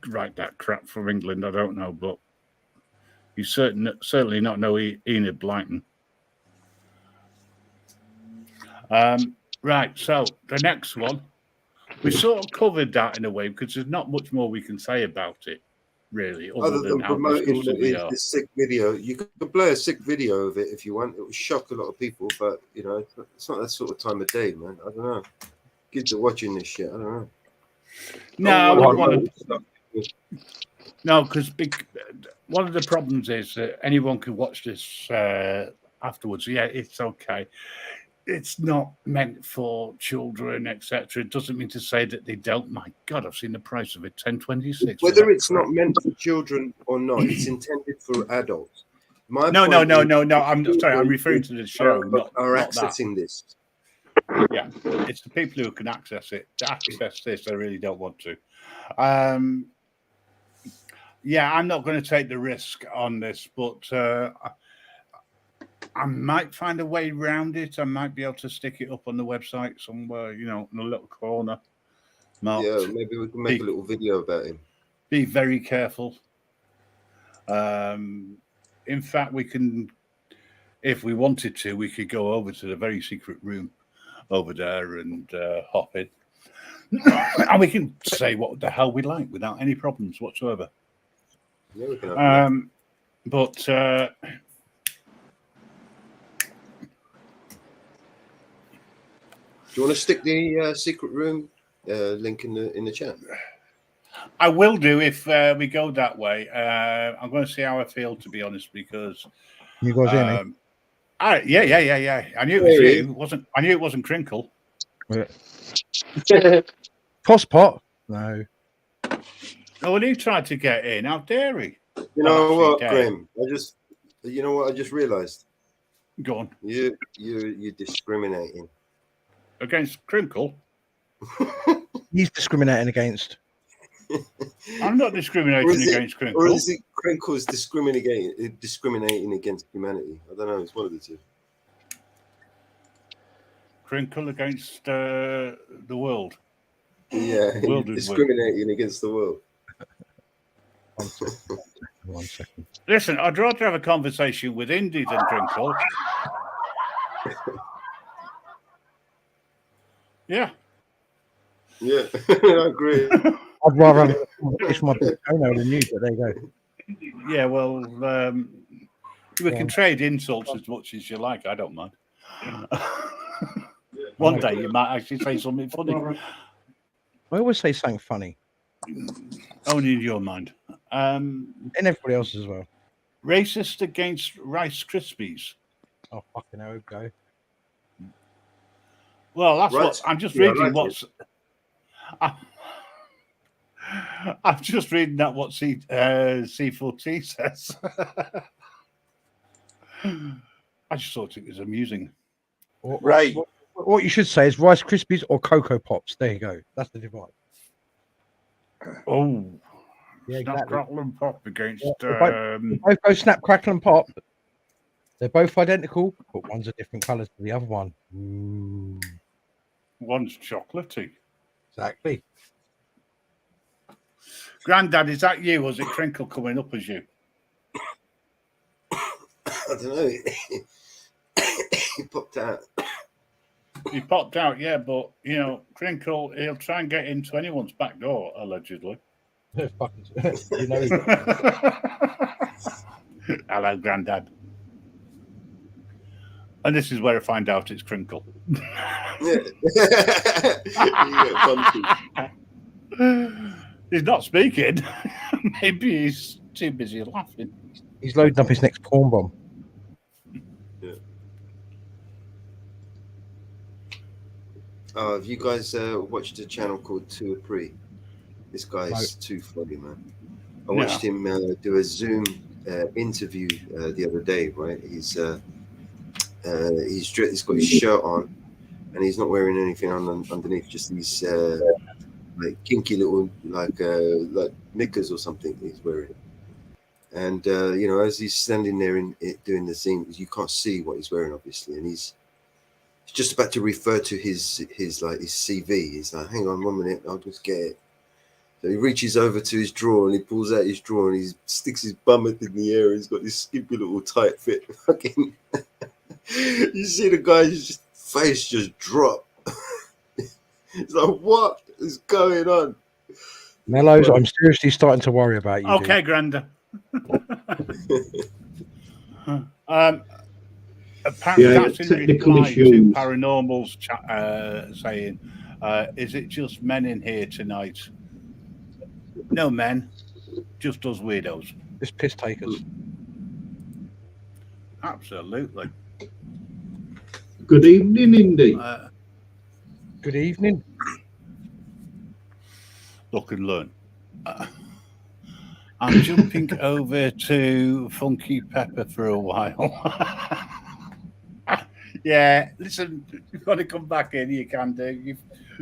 write that crap from England, I don't know, but he's certainly not no Enid Blyton. Right, so the next one, we sort of covered that in a way because there's not much more we can say about it, really, Other than how promoting disgusted we are. the sick video. You could play a sick video of it if you want. It would shock a lot of people, but you know, it's not that sort of time of day, man. I don't know. Kids are watching this shit. I don't know. No, because one of the problems is that anyone can watch this afterwards. Yeah, it's okay. It's not meant for children, etc. It doesn't mean to say that they don't. My God, I've seen the price of it, $10.26. Whether it's not meant for children or not, it's intended for adults. No. I'm sorry. I'm referring to the show. Are not accessing that. this. Yeah, it's the people who can access it. To access this, they really don't want to. Yeah, I'm not going to take the risk on this, but I might find a way around it. I might be able to stick it up on the website somewhere, you know, in a little corner. Marked. Yeah, maybe we can make a little video about him. Be very careful. In fact, we can, if we wanted to, we could go over to the very secret room over there and hop in. And we can say what the hell we like without any problems whatsoever. Yeah, we can but do you want to stick the secret room link in the chat? I will do if we go that way. I'm going to see how I feel, to be honest, because you guys hear me? Yeah. I knew it was you. I knew it wasn't Crinkle. Tosspot? No. Oh, well, he tried to get in. How dare he? You know what, Graham? You know what I just realised? Go on. You're discriminating against Crinkle. He's discriminating against. I'm not discriminating against Crinkle. Or is it Crinkle's discriminating against humanity? I don't know. It's one of the two. Crinkle against the world. Yeah, discriminating against the world. 1 second. Listen, I'd rather have a conversation with Indy than Crinkle. Yeah. Yeah, I agree. I'd rather have a conversation with my owner than you, but there you go. Yeah, well, we can trade insults as much as you like. I don't mind. One day you might actually say something funny. I always say something funny. Only in your mind. And everybody else as well. Racist against Rice Krispies. Oh, fucking hell, go. Well, that's what I'm just reading. I'm just reading that what C4T says. I just thought it was amusing. Right. What you should say is Rice Krispies or Cocoa Pops. There you go. That's the divide. Oh, yeah, Snap, exactly. Crackle and Pop against. Both go Snap, Crackle and Pop. They're both identical, but one's a different colour to the other one. Ooh. One's chocolatey. Exactly. Grandad, is that you, or is it Crinkle coming up as you? I don't know. He popped out. He popped out, yeah, but you know, Crinkle, he'll try and get into anyone's back door, allegedly. Fucking, you know, Hello, Grandad. And this is where I find out it's Crinkle. Yeah. He's not speaking. Maybe he's too busy laughing. he's loading up his next porn bomb. Have you guys watched a channel called Two or Three? This guy's too funny, man. I watched him do a Zoom interview the other day. Right, he's got his shirt on, and he's not wearing anything underneath, just these like kinky little like knickers or something he's wearing. And you know, as he's standing there doing the thing, you can't see what he's wearing, obviously, and he's just about to refer to his CV. He's like, hang on 1 minute, I'll just get it. So he reaches over to his drawer and he pulls out his drawer and he sticks his bum up in the air. He's got this skimpy little tight fit. Fucking, you see the guy's face just drop. It's like, what is going on? Mellows, I'm seriously starting to worry about you. Okay, Granda. Apparently, that's in reply to Paranormal's saying, is it just men in here tonight? No men, just us weirdos. Just piss takers. Absolutely. Good evening, Indy. Good evening. Look and learn. I'm jumping over to Funky Pepper for a while. Yeah, listen, you've got to come back in. You can do. You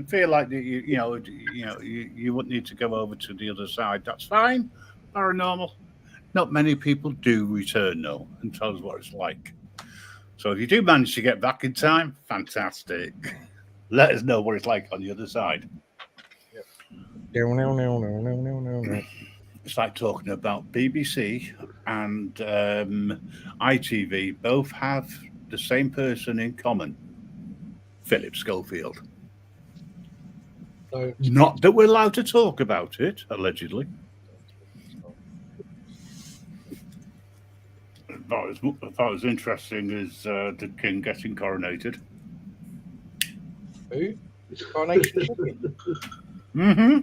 feel like you wouldn't need to go over to the other side. That's fine. Paranormal. Not many people do return though and tell us what it's like. So if you do manage to get back in time, fantastic. Let us know what it's like on the other side. It's like talking about BBC and ITV both have the same person in common, Philip Schofield. Not that we're allowed to talk about it, allegedly. What was interesting is the king getting coronated. Who? Coronation. Mm-hmm.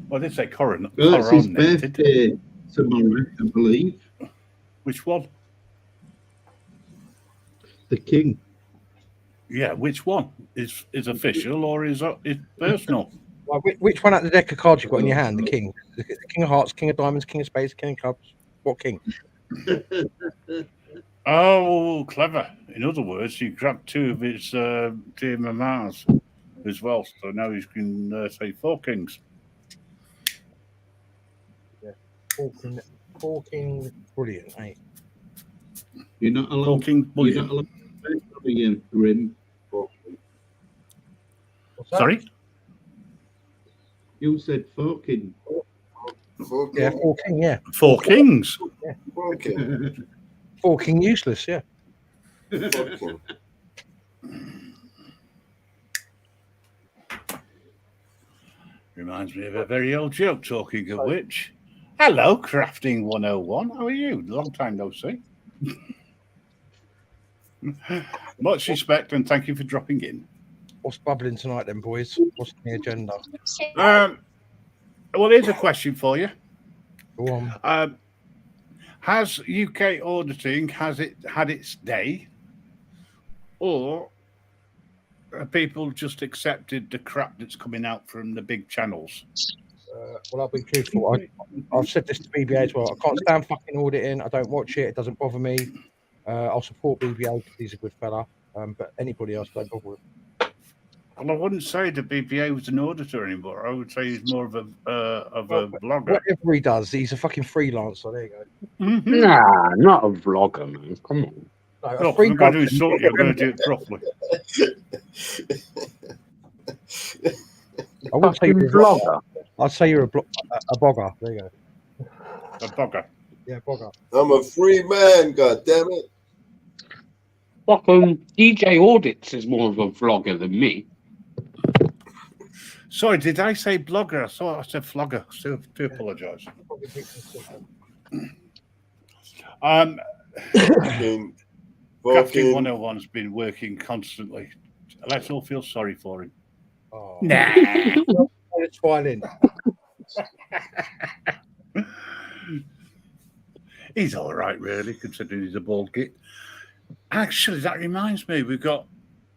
Well, they say Well, it's his coronated. birthday tomorrow, I believe. Which one? The king. Yeah, which one? Is official or is personal? Well, which one out of the deck of cards you've got in your hand? The king. The king of hearts, king of diamonds, king of spades, king of clubs. What king? Oh, clever. In other words, he grabbed two of his Team of Mars as well. So now he can say four kings. Yeah. Four kings, brilliant, eh? You're not allowed. Four kings, You're brilliant. not allowed to say again, Grim. What's that? Sorry? You said fucking. Yeah, four king, yeah. Four kings. Four king useless, yeah. Reminds me of a very old joke, talking of which. Hello, Crafting 101. How are you? Long time no see. Much respect and thank you for dropping in. What's bubbling tonight then, boys? What's on the agenda? Well, here's a question for you. Go on. Has UK Auditing, has it had its day? Or have people just accepted the crap that's coming out from the big channels? Well, I'll be truthful. I've said this to BBA as well. I can't stand fucking auditing. I don't watch it. It doesn't bother me. I'll support BBA because he's a good fella. But anybody else, don't bother with. Well, I wouldn't say the BBA was an auditor anymore. I would say he's more of a blogger. Whatever he does, he's a fucking freelancer. There you go. Mm-hmm. Nah, not a vlogger, man. Come on. No, Look, I'm going to insult you. I'm going to do it properly. I wouldn't say you're a Vlogger. vlogger. I'd say you're a blogger. There you go. A blogger. Yeah, blogger. I'm a free man, god damn it. fucking DJ Audits is more of a vlogger than me. Sorry, did I say blogger? I thought I said flogger. So do apologise. Fucking, Crafting fucking, 101's been working constantly. Let's all feel sorry for him. Oh, Nah. it's fine. He's all right, really, considering he's a bald git. Actually, that reminds me, we've got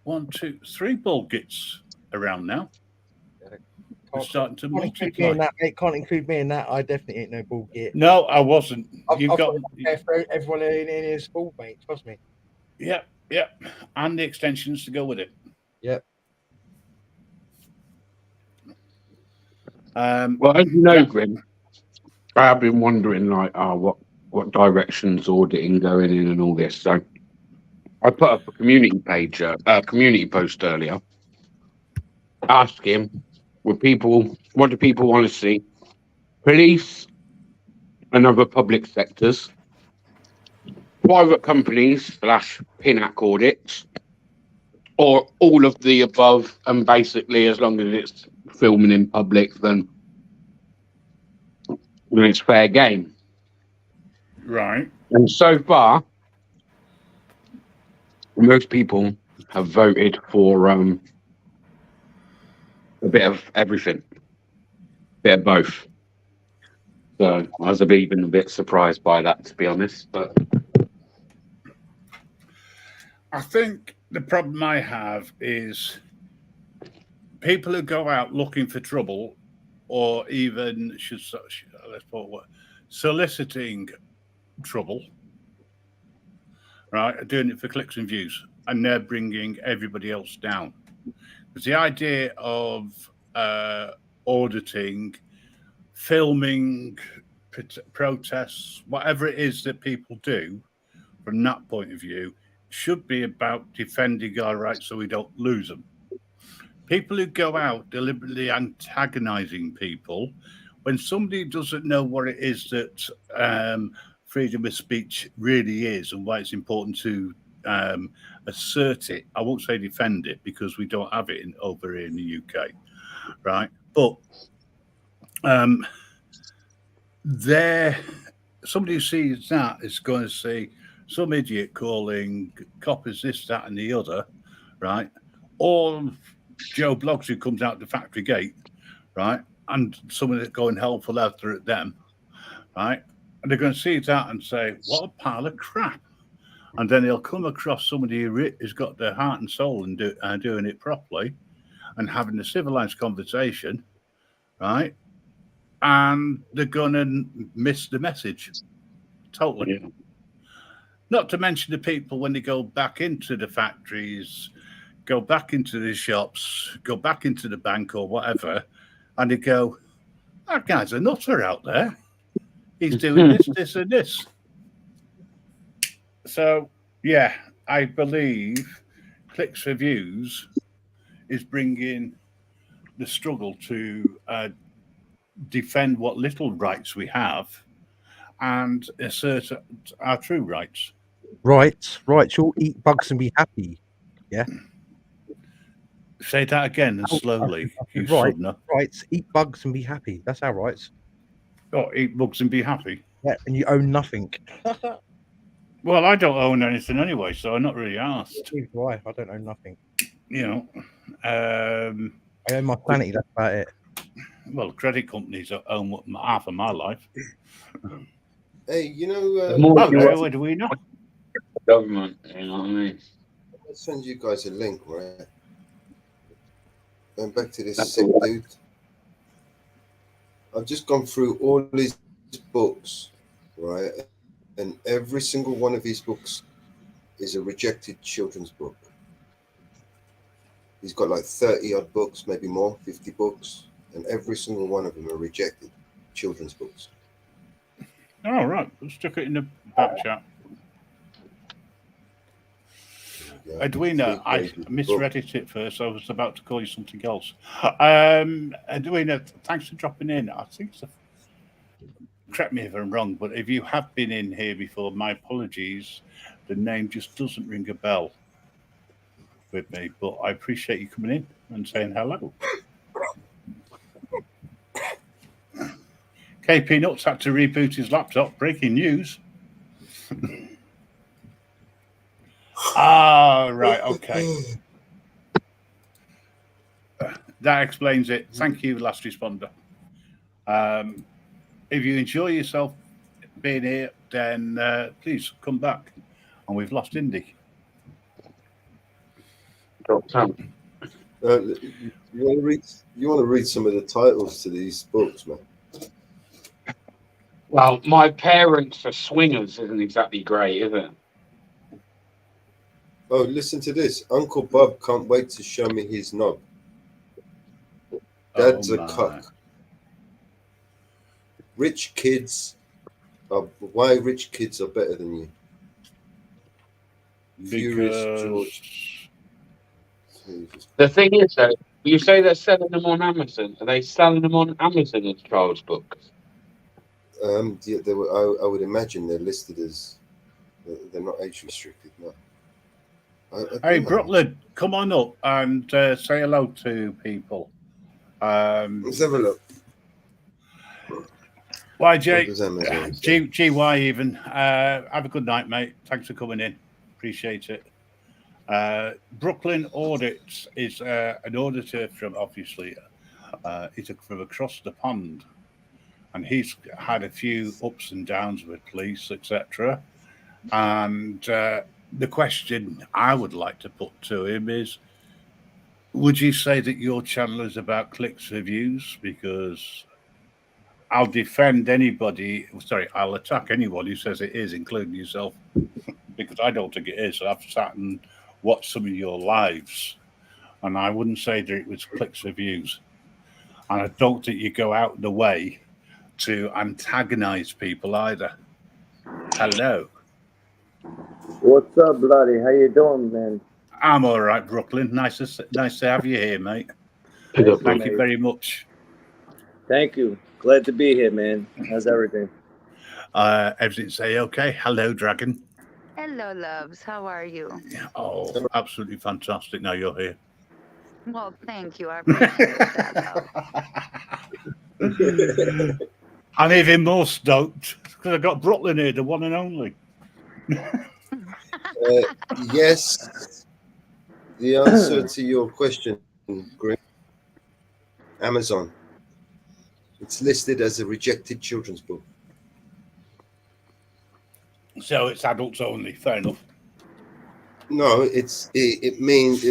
1, 2, 3 bald gits around now. We're starting to multiply. Can't include me in that. I definitely ain't no ball git. No, I wasn't. You've got for everyone in his school, mate. Trust me. Yep, and the extensions to go with it. Yep. Well, as you know, Grim, I have been wondering, like, what directions auditing going in and all this. So I put up a community page, community post earlier, asking, what do people want to see? Police and other public sectors, private companies / PINAC audits, or all of the above, and basically, as long as it's filming in public, then it's fair game. Right. And so far, most people have voted for a bit of everything, a bit of both. So I was even a bit surprised by that, to be honest. But I think the problem I have is people who go out looking for trouble, or even let's put what soliciting trouble, right? Are doing it for clicks and views, and they're bringing everybody else down. Because the idea of auditing, filming, protests, whatever it is that people do, from that point of view, should be about defending our rights so we don't lose them. People who go out deliberately antagonizing people, when somebody doesn't know what it is that freedom of speech really is and why it's important to assert it, I won't say defend it, because we don't have it over here in the UK, right? But somebody who sees that is going to see some idiot calling coppers this, that, and the other, right? Or Joe Bloggs who comes out the factory gate, right? And someone that's going hell for leather at them, right? And they're going to see that and say, what a pile of crap. And then they'll come across somebody who's got their heart and soul and doing it properly and having a civilized conversation, right? And they're going to miss the message totally. yeah. Not to mention the people when they go back into the factories, go back into the shops, go back into the bank or whatever, and they go, that guy's a nutter out there. He's doing this, this, and this. So, yeah, I believe clicks for views is bringing the struggle to defend what little rights we have and assert our true rights. Right. You'll eat bugs and be happy. Yeah. Say that again and slowly. You Right. southerner. Rights. Eat bugs and be happy. That's our rights. Oh, eat bugs and be happy. Yeah, and you own nothing. Well, I don't own anything anyway, so I'm not really asked. Why? I don't own nothing. You know, I own my sanity. That's about it. well, credit companies own half of my life. Hey, you know, Where do we know? Government, you know what I mean? I'll send you guys a link, right? Going back to this sick dude. I've just gone through all his books, right? And every single one of his books is a rejected children's book. He's got like 30 odd books, maybe more, 50 books, and every single one of them are rejected children's books. Oh, right. Let's stick it in the back chat. Edwina, I misread it at first. I was about to call you something else. Edwina, thanks for dropping in. I think it's correct me if I'm wrong, but if you have been in here before, my apologies. The name just doesn't ring a bell. with me, but I appreciate you coming in and saying hello. KP Nuts had to reboot his laptop. Breaking news. Right, okay. That explains it. Thank you, last responder. If you enjoy yourself being here, then please come back. And we've lost Indy. You want to read some of the titles to these books, man? Well, My Parents for Swingers isn't exactly great, is it? Oh, listen to this. Uncle Bob can't wait to show me his knob. Dad's a cuck. Rich kids are why rich kids are better than you. Furious George. The thing is, though, you say they're selling them on Amazon. Are they selling them on Amazon as child's books? Yeah, I would imagine they're listed as they're not age restricted. No. Hey, Brooklyn, come on up and say hello to people. Let's have a look. YJ, GY even. Have a good night, mate. Thanks for coming in. Appreciate it. Brooklyn Audits is an auditor from, obviously, he's from across the pond. And he's had a few ups and downs with police, etc. And the question I would like to put to him is, would you say that your channel is about clicks for views? Because I'll defend anybody, I'll attack anyone who says it is, including yourself, because I don't think it is. I've sat and watched some of your lives, and I wouldn't say that it was clicks for views. And I don't think you go out of the way to antagonize people either. Hello. What's up, bloody? How you doing, man? I'm all right, Brooklyn. Nice to have you here, mate. Thank you very much. Thank you. Glad to be here, man. How's everything? Everything's okay. Hello, Dragon. Hello, loves. How are you? Oh, absolutely fantastic. Now you're here. Well, thank you. I appreciate that. I'm even more stoked because I've got Brooklyn here, the one and only. Yes. The answer to your question, Grim, Amazon. It's listed as a rejected children's book. So it's adults only. Fair enough. No, it means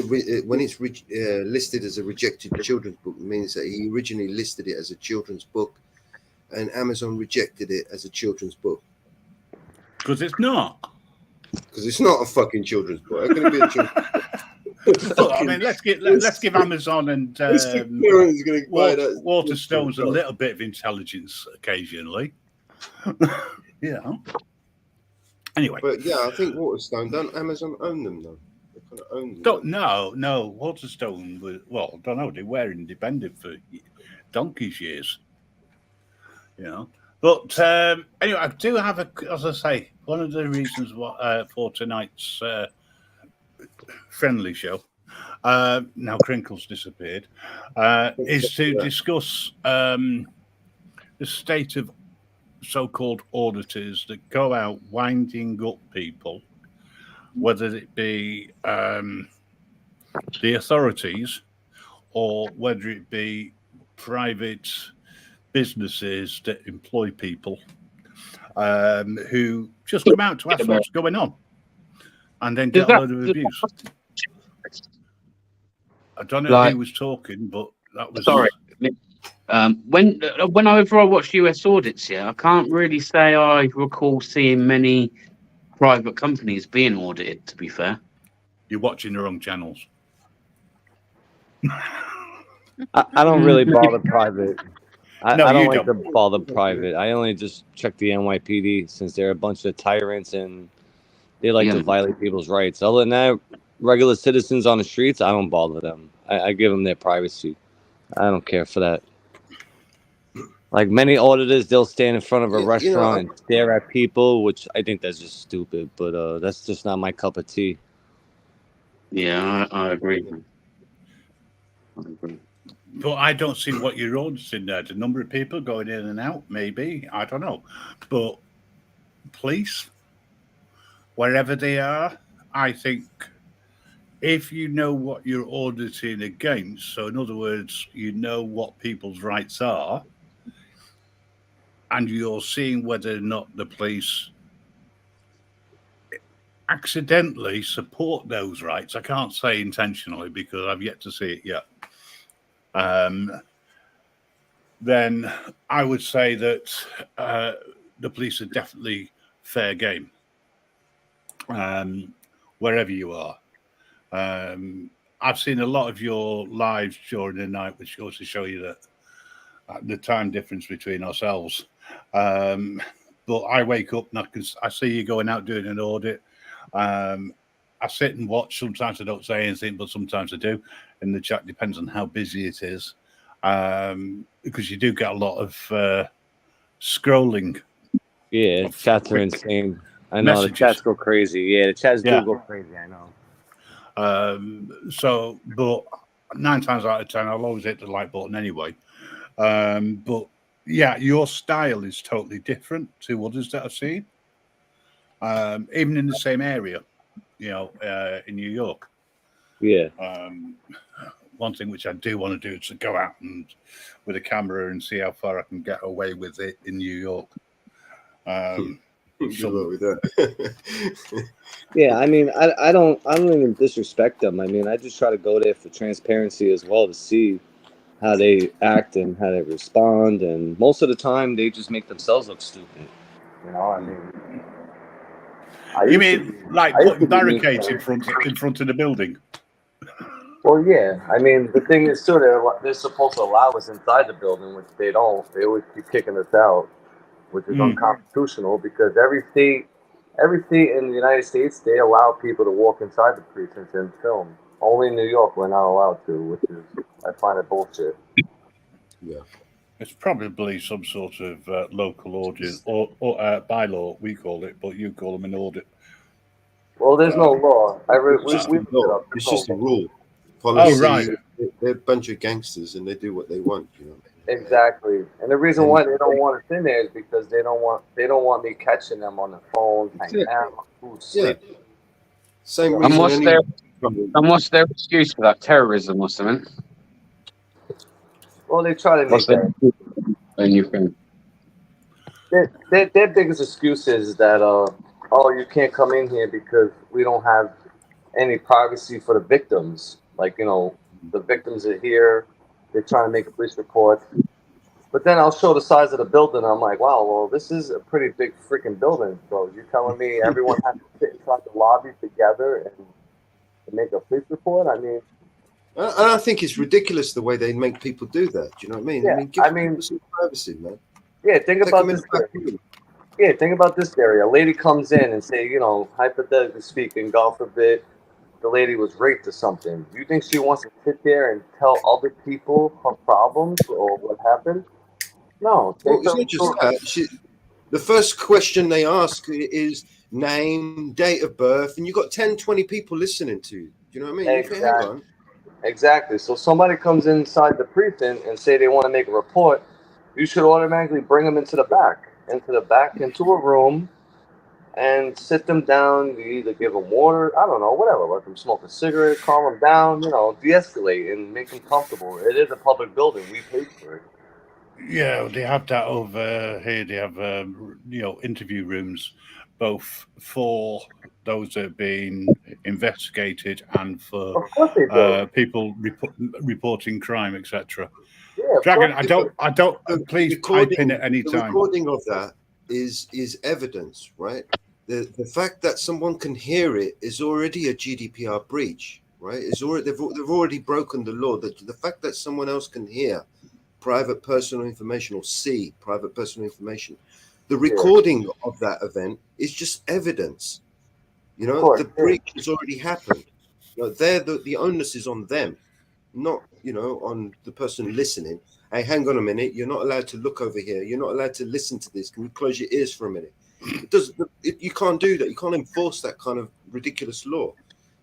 when it's listed as a rejected children's book, it means that he originally listed it as a children's book, and Amazon rejected it as a children's book. Because it's not. Because it's not a fucking children's book. How can it be a children's book? Well, I mean, let's give Amazon and Waterstones a little bit of intelligence occasionally. Yeah. Anyway. But yeah, I think Waterstone, don't Amazon own them though? They kind of own them. No. Waterstone was, well, I don't know, they were independent for donkey's years. You know. But anyway, I do have as I say, one of the reasons for tonight's friendly show, now Crinkle's disappeared, is to discuss the state of so-called auditors that go out winding up people, whether it be the authorities or whether it be private businesses that employ people who just come out to ask what's going on and then get a load of abuse. I don't know who was talking, but that was... Sorry. Whenever I watch US audits, I can't really say I recall seeing many private companies being audited, to be fair. You're watching the wrong channels. I don't really bother private. I don't like to don't. bother private. I only just check the NYPD since they're a bunch of tyrants and they like to violate people's rights. Other than that, regular citizens on the streets, I don't bother them. I give them their privacy. I don't care for that. Like many auditors, they'll stand in front of a restaurant and stare at people, which I think that's just stupid. But that's just not my cup of tea. Yeah, I agree. I agree. But I don't see what you're auditing there. The number of people going in and out, maybe. I don't know. But police, wherever they are, I think if you know what you're auditing against, so in other words, you know what people's rights are, and you're seeing whether or not the police accidentally support those rights. I can't say intentionally because I've yet to see it yet. Then I would say that the police are definitely fair game, wherever you are. I've seen a lot of your lives during the night, which goes to show you that the time difference between ourselves. But I wake up and I see you going out doing an audit. I sit and watch. Sometimes I don't say anything, but sometimes I do. In the chat, depends on how busy it is, because you do get a lot of scrolling. Yeah, of chats are quick insane. I know messages. the chats go crazy. Yeah, the chats Yeah. do go crazy. I know. So, but 9 times out of 10, I'll always hit the like button anyway. But yeah, your style is totally different to others that I've seen, even in the same area, you know, in New York. Yeah. One thing which I do want to do is to go out and with a camera and see how far I can get away with it in New York. Good luck with that. Yeah, I mean, I don't even disrespect them. I mean, I just try to go there for transparency as well to see how they act and how they respond. And most of the time, they just make themselves look stupid. You know, I mean, You mean like putting barricades in front of the building? Well, yeah. I mean, the thing is, too, they're supposed to allow us inside the building, which they don't. They always keep kicking us out, which is unconstitutional because every state in the United States, they allow people to walk inside the precincts and film. Only in New York, we're not allowed to, which is, I find it bullshit. Yeah. It's probably some sort of local audit or bylaw, we call it, but you call them an audit. Well, there's no law. It's just a rule. Policy. Oh, right. They're a bunch of gangsters and they do what they want, you know. Exactly, and the reason why they don't want us in there is because they don't want me catching them on the phone, hanging out, food, sleep. Same And reason. what's their excuse for that? Terrorism or something? Well, they try to make that. And you think Their biggest excuse is that oh, you can't come in here because we don't have any privacy for the victims. Like, you know, the victims are here. They're trying to make a police report. But then I'll show the size of the building. And I'm like, wow, well, this is a pretty big freaking building. So you're telling me everyone has to sit inside the lobby together and make a police report? I mean, And I think it's ridiculous the way they make people do that. Do you know what I mean? Yeah, give people some privacy, man. Yeah, think about this. Yeah, think about this area. A lady comes in and say, you know, hypothetically speaking, God forbid, the lady was raped or something. You think she wants to sit there and tell other people her problems or what happened? No. Well, it's not just that. The first question they ask is name, date of birth, and you've got 10, 20 people listening to you. Do you know what I mean? Exactly. Hang on. Exactly. So somebody comes inside the precinct and say they want to make a report, you should automatically bring them into the back, into a room, and sit them down. You either give them water, I don't know, whatever. Let them smoke a cigarette, calm them down, you know, de-escalate and make them comfortable. It is a public building. We paid for it. Yeah, they have that over here. They have, you know, interview rooms, both for those that are being investigated and for people reporting crime, etc. Yeah, Dragon, I don't. Please pipe in at any the time. Recording of that is evidence, right? The fact that someone can hear it is already a GDPR breach, right? They've already broken the law. The fact that someone else can hear private personal information or see private personal information, the recording of that event is just evidence. You know, the breach has already happened. You know, the onus is on them, not, you know, on the person listening. Hey, hang on a minute. You're not allowed to look over here. You're not allowed to listen to this. Can you close your ears for a minute? You can't do that. You can't enforce that kind of ridiculous law.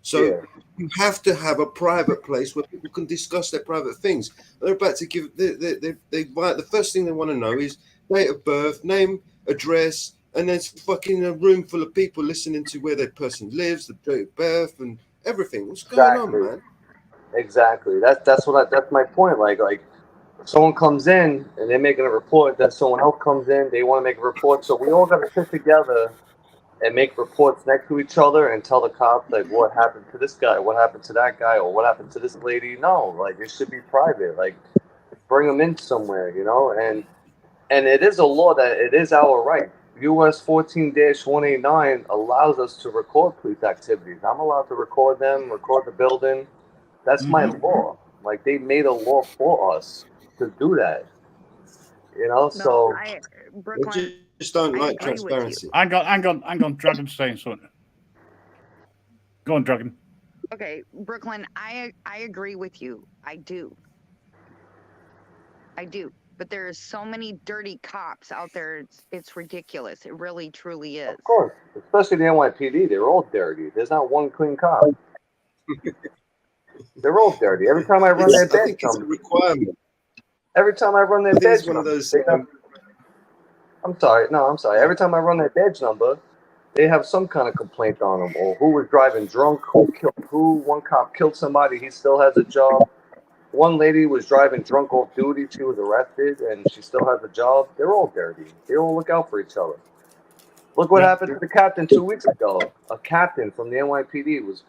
So Yeah. you have to have a private place where people can discuss their private things. They're about to give the first thing they want to know is date of birth, name, address, and there's fucking a room full of people listening to where that person lives, the date of birth, and everything. What's going on, man? Exactly. That's my point. Like someone comes in and they're making a report, then someone else comes in, they want to make a report. So we all got to sit together and make reports next to each other and tell the cops like what happened to this guy, what happened to that guy, or what happened to this lady. No, like it should be private. Like bring them in somewhere, you know. And it is a law that it is our right. US 14-189 allows us to record police activities. I'm allowed to record them, record the building. That's my law. Like they made a law for us to do that. You know, so Brooklyn, just don't I like agree with you. transparency. Hang on. Dragon's saying something. Go on, Dragon. Okay, Brooklyn, I agree with you. I do. But there's so many dirty cops out there. It's ridiculous. It really, truly is. of course, especially the NYPD, they're all dirty. There's not one clean cop. They're all dirty. Every time I run their I badge think it's a number, requirement. every time I run their I think badge it's one of number, those. I'm sorry. Every time I run their badge number, they have some kind of complaint on them, or who was driving drunk, who killed who. One cop killed somebody, he still has a job. One lady was driving drunk off duty, she was arrested, and she still has a job. They're all dirty. They all look out for each other. Look what happened to the captain 2 weeks ago. A captain from the NYPD was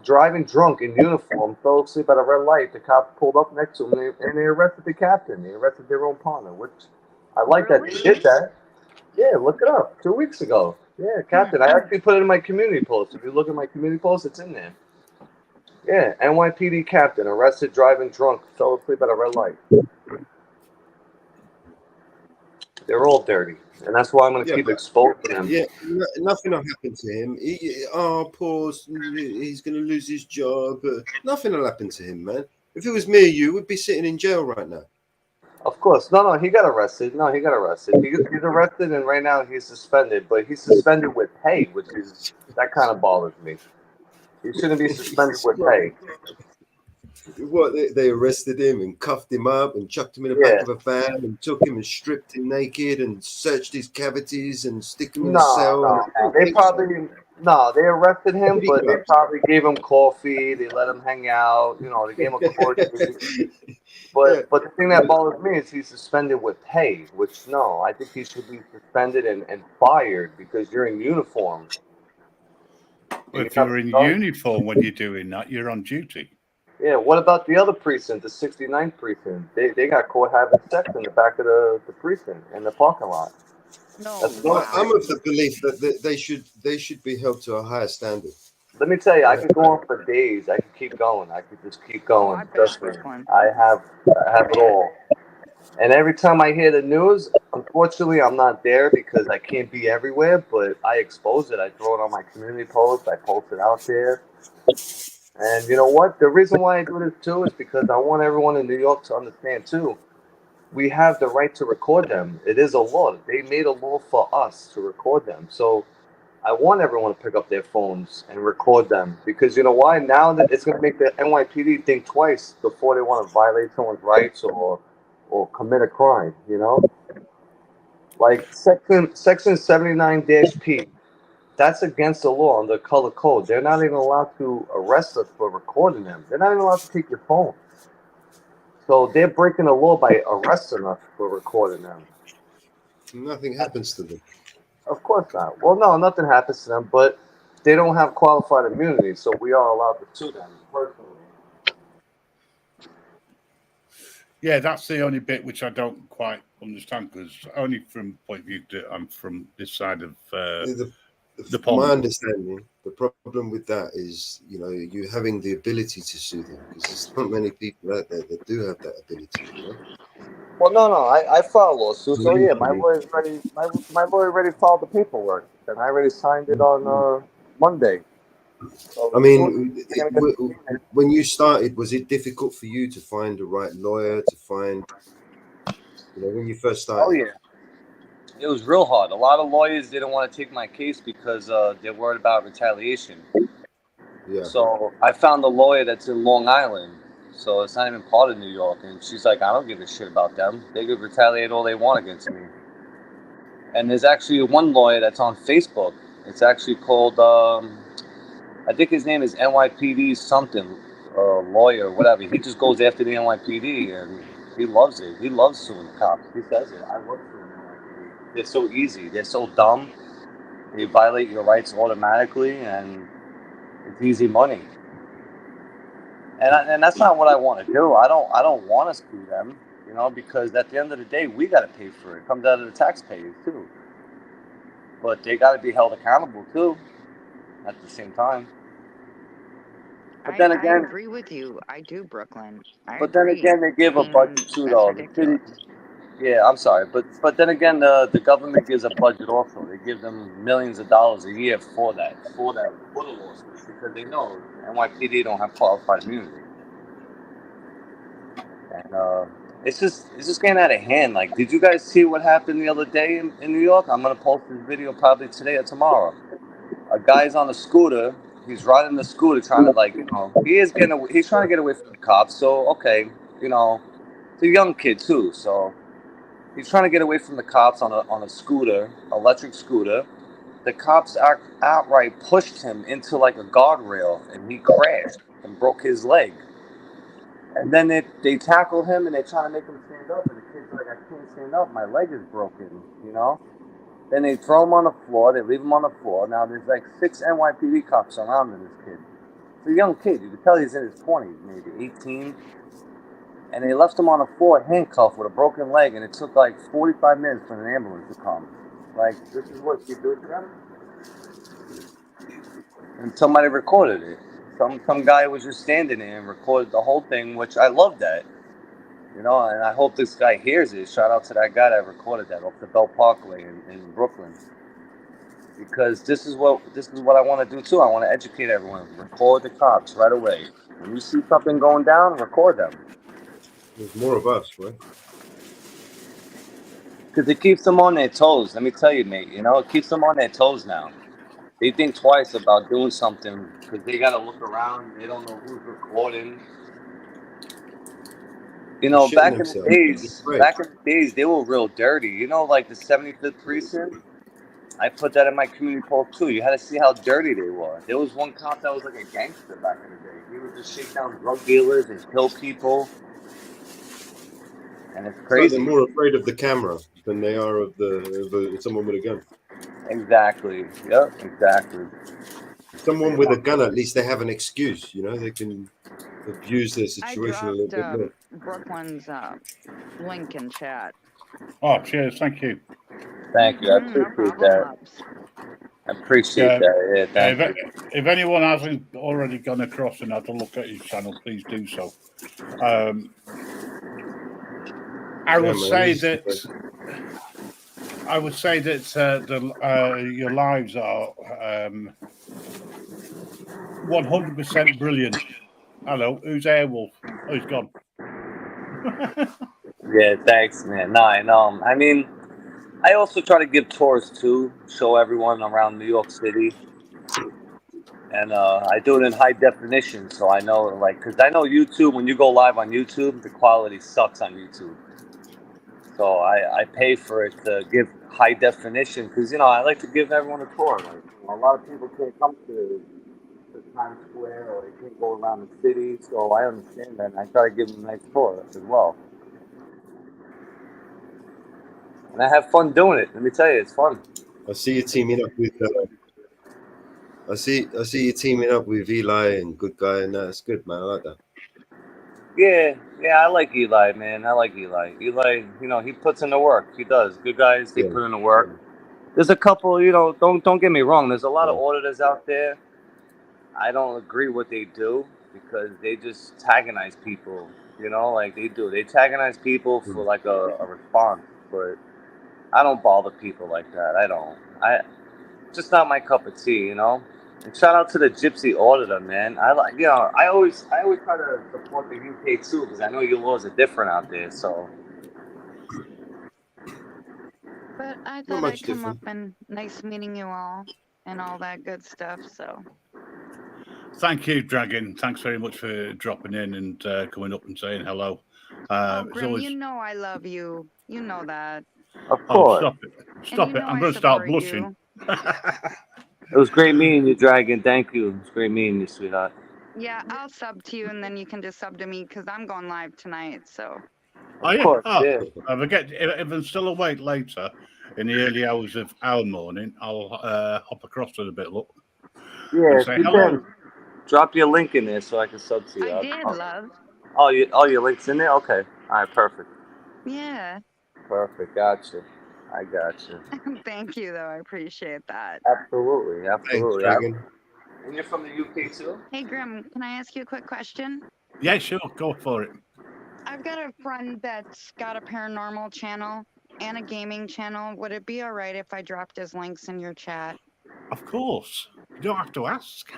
driving drunk in uniform, fell asleep at a red light. The cops pulled up next to him, and they arrested the captain. They arrested their own partner, which I like that they did that. Yeah, look it up. 2 weeks ago. Yeah, captain. I actually put it in my community post. If you look at my community post, it's in there. Yeah, NYPD captain arrested driving drunk, fell asleep at a red light. They're all dirty, and that's why I'm going to keep exposing them. Yeah, nothing will happen to him. Poor, he's going to lose his job. Nothing will happen to him, man. If it was me or you, we'd be sitting in jail right now. Of course. No, he got arrested. No, he got arrested. He's arrested, and right now he's suspended, but he's suspended with pay, which is, that kind of bothers me. He shouldn't be suspended with pay. What, they arrested him and cuffed him up and chucked him in the back of a van and took him and stripped him naked and searched his cavities and stick him in a cell. They arrested him, but they probably gave him coffee. They let him hang out. You know, they gave him a coffee. But the thing that bothers me is he's suspended with pay, which no, I think he should be suspended and fired because you're in uniform. Well, if you're in uniform when you're doing that, you're on duty. Yeah, what about the other precinct, the 69th precinct? They got caught having sex in the back of the precinct in the parking lot. No, I'm of the belief that they should be held to a higher standard. Let me tell you, I could go on for days. I could keep going. I could just keep going. Trust me. I have it all. And every time I hear the news, unfortunately, I'm not there because I can't be everywhere. But I expose it. I throw it on my community post. I post it out there. And you know what? The reason why I do this too is because I want everyone in New York to understand too. We have the right to record them. It is a law. They made a law for us to record them. So I want everyone to pick up their phones and record them because you know why? Now that it's going to make the NYPD think twice before they want to violate someone's rights or commit a crime. You know, like section 79-P. That's against the law under color code. They're not even allowed to arrest us for recording them. They're not even allowed to take your phone. So they're breaking the law by arresting us for recording them. Nothing happens to them. Of course not. Well, no, nothing happens to them, but they don't have qualified immunity, so we are allowed to sue them personally. Yeah, that's the only bit which I don't quite understand because only from point of view that I'm from this side of the pond. My understanding, the problem with that is, you know, you having the ability to sue them because there's not many people out there that do have that ability. You know? Well, no, I filed a lawsuit. So yeah, my lawyer's ready. My lawyer already filed the paperwork, and I already signed it on Monday. So I mean, when you started, was it difficult for you to find the right lawyer to find? You know, when you first started. Oh yeah. It was real hard. A lot of lawyers didn't want to take my case because they're worried about retaliation. Yeah. So I found a lawyer that's in Long Island. So it's not even part of New York. And she's like, I don't give a shit about them. They could retaliate all they want against me. And there's actually one lawyer that's on Facebook. It's actually called, I think his name is NYPD something, lawyer, whatever. He just goes after the NYPD and he loves it. He loves suing the cops. He says it. I love suing the NYPD. They're so easy. They're so dumb. They violate your rights automatically and it's easy money. And that's not what I want to do. I don't want to screw them, you know, because at the end of the day, we got to pay for it. It comes out of the taxpayers too. But they got to be held accountable too. At the same time. But then I again, agree with you. I do, Brooklyn. I but then agree. again, they give a budget too, That's though. ridiculous. Yeah, I'm sorry, but then again, the government gives a budget also. They give them millions of dollars a year for the lawsuits because they know NYPD don't have qualified immunity. And it's just getting out of hand. Like, did you guys see what happened the other day in New York? I'm gonna post this video probably today or tomorrow. A guy's on a scooter. He's riding the scooter, trying to he's trying to get away from the cops. So okay, you know, it's a young kid too. So he's trying to get away from the cops on a scooter, electric scooter. The cops outright pushed him into like a guardrail, and he crashed and broke his leg. And then they tackle him and they try to make him stand up, and the kid's like, I can't stand up, my leg is broken, you know. Then they throw him on the floor. They leave him on the floor. Now there's like 6 NYPD cops surrounding this kid. It's a young kid. You can tell he's in his 20s, maybe 18. And they left him on the floor, handcuffed with a broken leg, and it took like 45 minutes for an ambulance to come. Like, this is what you do to them? And somebody recorded it. Some guy was just standing there and recorded the whole thing, which I love that. You know, and I hope this guy hears it. Shout out to that guy that recorded that off the Bell Parkway in Brooklyn. Because this is what I want to do too. I want to educate everyone. Record the cops right away. When you see something going down, record them. There's more of us, right? Because it keeps them on their toes. Let me tell you, mate. You know, it keeps them on their toes now. They think twice about doing something because they got to look around. They don't know who's recording. You know, Shitting back in themselves. the days, they were real dirty. You know, like the 75th precinct. I put that in my community poll too. You had to see how dirty they were. There was one cop that was like a gangster back in the day. He would just shake down drug dealers and kill people. And it's So crazy. they're more afraid of the camera than they are of someone with a gun. Exactly. Yep, exactly. Someone with a gun, at least they have an excuse. You know, they can abuse their I situation a little bit more. dropped Brooklyn's link in chat. Oh, cheers. Thank you. Thank you. I No appreciate problem, that. Loves. I appreciate that. Yeah, thank you. If anyone hasn't already gone across and had a look at his channel, please do so. I would say that your lives are 100% brilliant. Hello, who's Airwolf? Oh, he's gone. Yeah, thanks, man. No, I know. I mean, I also try to give tours too, show everyone around New York City. And I do it in high definition, so I know, like, because I know YouTube, when you go live on YouTube, the quality sucks on YouTube. So I pay for it to give high definition, because, you know, I like to give everyone a tour. Like, you know, a lot of people can't come to Times Square, or they can't go around the city, so I understand that, and I try to give them a nice tour as well. And I have fun doing it. Let me tell you, it's fun. I see you teaming up with. I see you teaming up with Eli and Good Guy, and that's good, man. I like that. Yeah, I like Eli, man. I like Eli. Eli, you know, he puts in the work. He does. Good guys, they put in the work. There's a couple, you know, don't get me wrong. There's a lot of auditors out there. I don't agree what they do because they just antagonize people. You know, like they do. They antagonize people for like a response, but I don't bother people like that. I don't. Just not my cup of tea, you know. And shout out to the Gypsy Auditor, man. I like, you know, I always try to support the UK too because I know your laws are different out there. So. But I thought I'd come up and nice meeting you all and all that good stuff. So. Thank you, Dragon. Thanks very much for dropping in and coming up and saying hello. Oh, It's Grim, always... you know I love you. You know that. Of Oh, course. stop it. And Stop you it. know I'm I going to start support blushing. you. It was great meeting you, Dragon. Thank you. It was great meeting you, sweetheart. Yeah, I'll sub to you, and then you can just sub to me because I'm going live tonight. So. Oh, yeah. course, Oh, yeah. I forget. If I'm still awake later in the early hours of our morning, I'll hop across to the bit, look, Yeah, and if say you hello. can, drop your link in there so I can sub to you. I did, love. Oh, your link's in there? Okay. All right, perfect. Yeah. Perfect. Gotcha. I gotcha. Thank you, though. I appreciate that. Absolutely. Thanks, Absolutely. Dragon. And you're from the UK too? Hey, Grim, can I ask you a quick question? Yeah, sure. Go for it. I've got a friend that's got a paranormal channel and a gaming channel. Would it be all right if I dropped his links in your chat? Of course. You don't have to ask.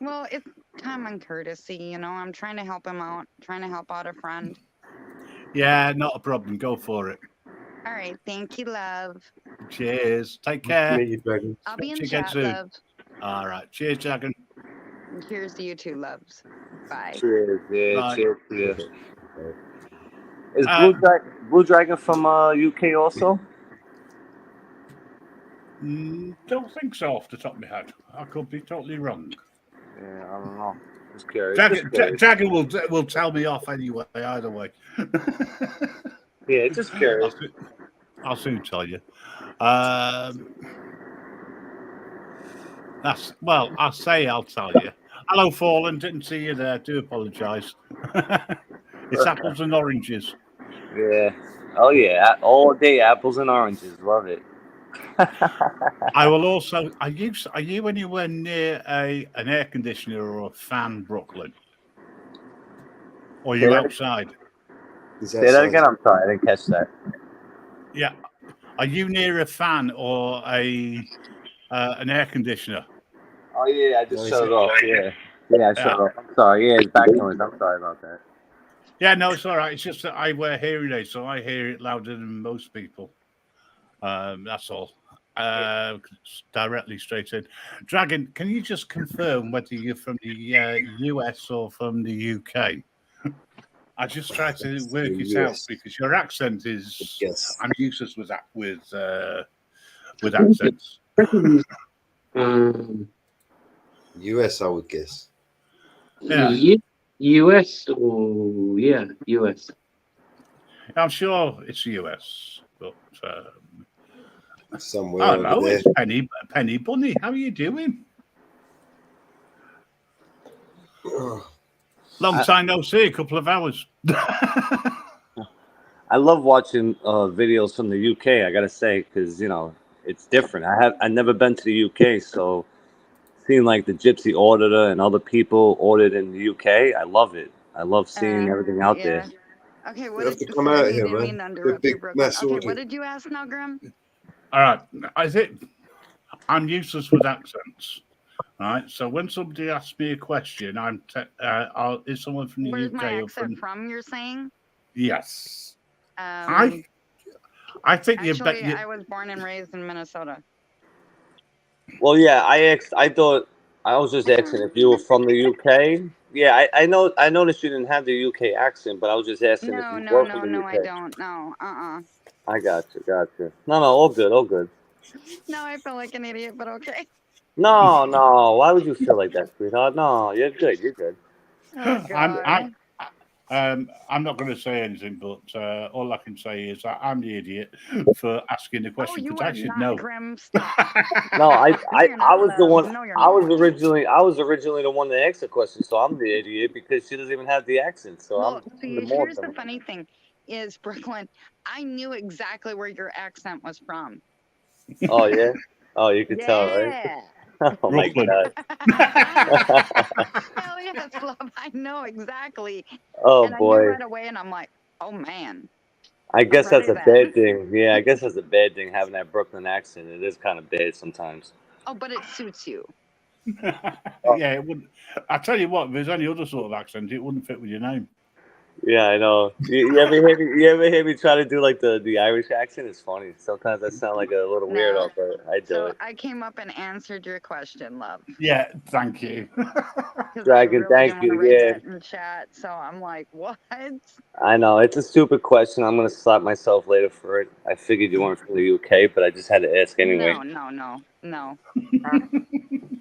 Well, it's common courtesy, you know. I'm trying to help him out, trying to help out a friend. Yeah, not a problem. Go for it. All right. Thank you, love. Cheers. Take Nice to care. meet you, Dragon. I'll be Speak in to you again chat, soon. love. All right. Cheers, Dragon. Here's to you two, loves. Bye. Cheers. Yeah, Bye. cheers to you. Right. Is Uh, Blue Dragon from UK also? Don't think so off the top of my head. I could be totally wrong. Yeah, I don't know. Just curious. Dragon will tell me off anyway, either way. Yeah, just curious. I'll soon tell you. I'll say I'll tell you. Hello, Fallen. Didn't see you there. Do apologise. It's apples and oranges. Yeah. Oh yeah. All day apples and oranges. Love it. I will also. Are you anywhere near an air conditioner or a fan, Brooklyn? Or are you outside? Say that again. I'm sorry, I didn't catch that. Yeah. Are you near a fan or an air conditioner? Oh yeah, I just shut it off. Yeah, I shut it off. I'm sorry. Yeah, it's back noise. I'm sorry about that. Yeah, no, it's all right. It's just that I wear hearing aids, so I hear it louder than most people. That's all. Directly straight in. Dragon, can you just confirm whether you're from the US or from the UK? I just try to work it out because your accent is. Yes. I'm useless with accents. US, I would guess. Yeah. US or US. I'm sure it's US, but somewhere hello, over there. it's Penny Bunny. How are you doing? Long time no see. A couple of hours. I love watching videos from the UK. I gotta say, because it's different. I've never been to the UK, so seeing like the Gypsy Auditor and other people audit in the UK, I love it. I love seeing everything out there. Okay, You have to come out here, man. The big mass Okay, audit. what did you ask now, Grim? All right. I'm useless with accents. All right. So when somebody asks me a question, is someone from the Where's UK my or accent from? You're saying? Yes. I think actually, I was born and raised in Minnesota. Well, yeah, I thought I was just asking if you were from the UK. Yeah, I know. I noticed you didn't have the UK accent, but I was just asking if you were from the UK. I don't. No, I got you. No, all good. No, I feel like an idiot, but okay. No. Why would you feel like that, sweetheart? No, you're good. Oh, God. I'm not going to say anything, but all I can say is I'm the idiot for asking the question because I should know. Grim. Stop. No, I was the one. No, I was originally the one that asked the question, so I'm the idiot because she doesn't even have the accent. So well, I'm here's the funny thing: is Brooklyn. I knew exactly where your accent was from. Oh yeah. Oh, you could tell, right? Oh my God. Hell yes, love. I know exactly. Oh and boy. I knew right away, and I'm like, oh man. I guess that's a bad thing. Yeah, I guess that's a bad thing having that Brooklyn accent. It is kind of bad sometimes. Oh, but it suits you. Yeah, it wouldn't. I tell you what, if there's any other sort of accent, it wouldn't fit with your name. Yeah, I know. You ever hear me try to do like the Irish accent? It's funny. Sometimes I sound like a little No. weirdo, but I do So it. I came up and answered your question, love. Yeah, thank you. Because I Dragon, really thank didn't want to you. write Yeah, that in chat. So I'm like, what? I know. It's a stupid question. I'm gonna slap myself later for it. I figured you weren't from the UK, but I just had to ask anyway. No.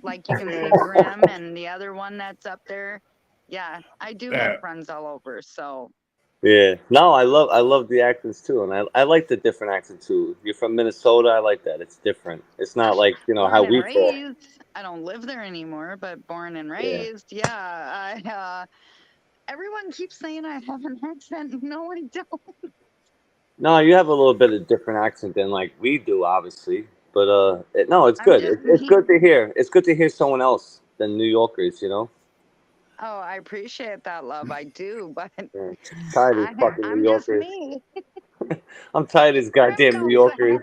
Like you can see Grim and the other one that's up there. Yeah, I do have friends all over. So Yeah. No, I love the accents too, and I like the different accent too. You're from Minnesota. I like that. It's different. It's not like how born and we talk. raised. I don't live there anymore, but born and raised. Yeah, I. Everyone keeps saying I have an accent. No, I don't. No, you have a little bit of different accent than like we do, obviously. But no, it's I'm good. just It's me. good to hear. It's good to hear someone else than New Yorkers. Oh, I appreciate that, love. I do, but Yeah. Tired of these fucking I'm New just Yorkers. me. I'm tired of these Grim goddamn New knows Yorkers.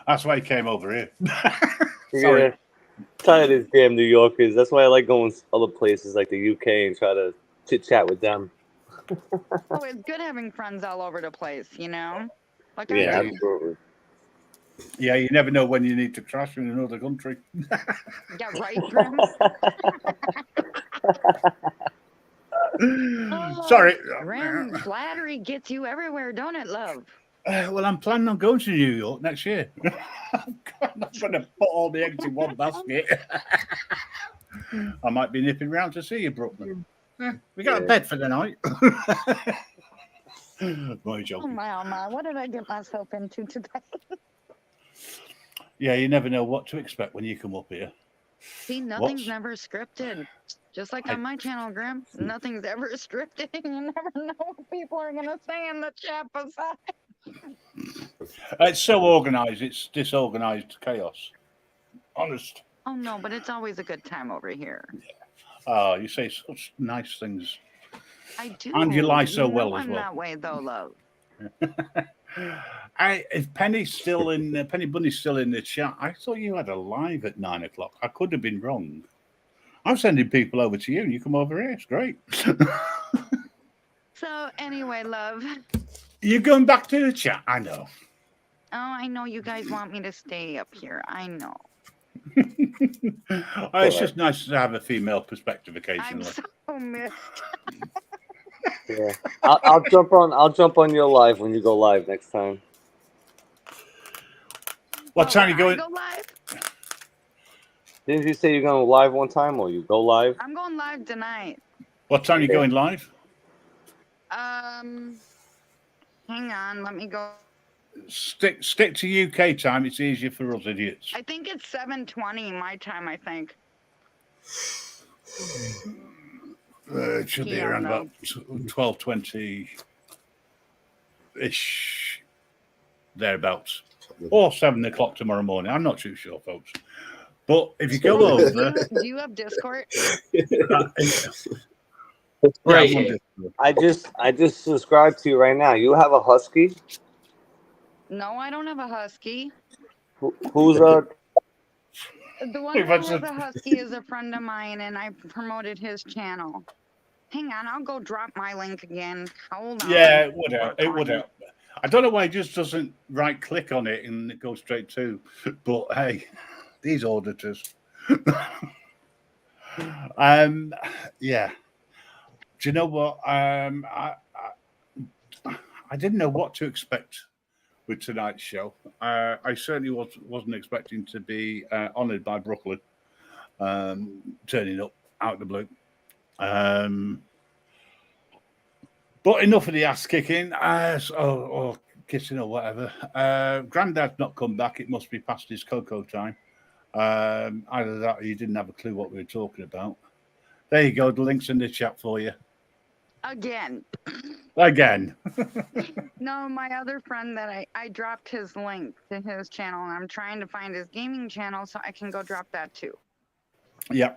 That's why he came over here. Yeah. Sorry. Tired of these damn New Yorkers. That's why I like going other places like the UK and try to chit chat with them. Oh, it's good having friends all over the place, Like I Yeah, do. absolutely. Yeah, you never know when you need to crash in another country. Yeah, right, Grim? Sorry. Grim, flattery gets you everywhere, don't it, love? Well, I'm planning on going to New York next year. I'm not going to put all the eggs in one basket. I might be nipping round to see you, Brooklyn. We got a bed for the night. Boy, Oh joking. my, what did I get myself into today? Yeah, you never know what to expect when you come up here. See, nothing's never scripted. Just like on my channel, Grim, nothing's ever scripted. You never know what people are going to say in the chat beside. It's so organized, it's disorganized chaos. Honest. Oh, no, but it's always a good time over here. Oh, you say such nice things. I do. And you lie so well as I'm well. that way, though, love. If Penny Bunny's still in the chat, I thought you had a live at 9 o'clock. I could have been wrong. I'm sending people over to you, and you come over here. It's great. So anyway, love. You're going back to the chat. I know. Oh, I know you guys want me to stay up here. I know. It's just nice to have a female perspective occasionally. I'm so missed. Yeah, I'll jump on. I'll jump on your live when you go live next time. What time are you going? Go live? Didn't you say you're going live one time, or you go live? I'm going live tonight. What time are you going live? Hang on, let me go. Stick to UK time. It's easier for us idiots. I think it's 7:20 my time. I think. It should be around about 12:20 ish, thereabouts, or 7 o'clock tomorrow morning. I'm not too sure, folks. But if you go over, do you have Discord? Right. I just subscribed to you right now. You have a husky? No, I don't have a husky. Who's The one who has a husky is a friend of mine, and I promoted his channel. Hang on, I'll go drop my link again. Hold on. Yeah, it would help. It would help. I don't know why it just doesn't right click on it and it goes straight to. But hey, these auditors. Yeah. Do you know what? I didn't know what to expect with tonight's show. I certainly wasn't expecting to be honoured by Brooklyn turning up out of the blue. But enough of the ass kicking or kissing or whatever. Granddad's not come back. It must be past his cocoa time. Either that or you didn't have a clue what we were talking about. There you go. The link's in the chat for you. Again. No, my other friend that I dropped his link to his channel, and I'm trying to find his gaming channel so I can go drop that too. Yeah.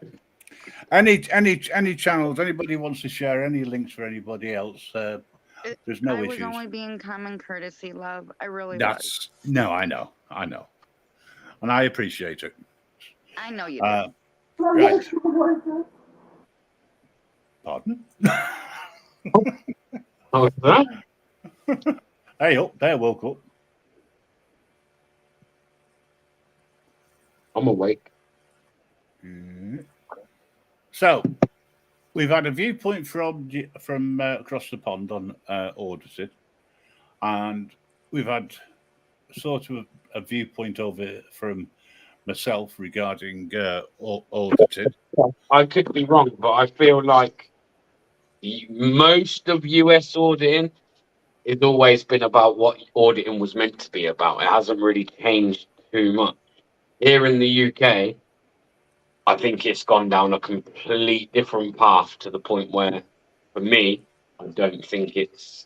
Any channels, anybody wants to share any links for anybody else, there's no issues. I was only being common courtesy, love. I really was. No, I know. And I appreciate it. I know you do. Right. Pardon? How was that? Hey, up there, woke up. I'm awake. So, we've had a viewpoint from across the pond on Audited, and we've had sort of a viewpoint over from myself regarding Audited. I could be wrong, but I feel like most of US auditing has always been about what auditing was meant to be about. It hasn't really changed too much. Here in the UK, I think it's gone down a complete different path to the point where, for me, I don't think it's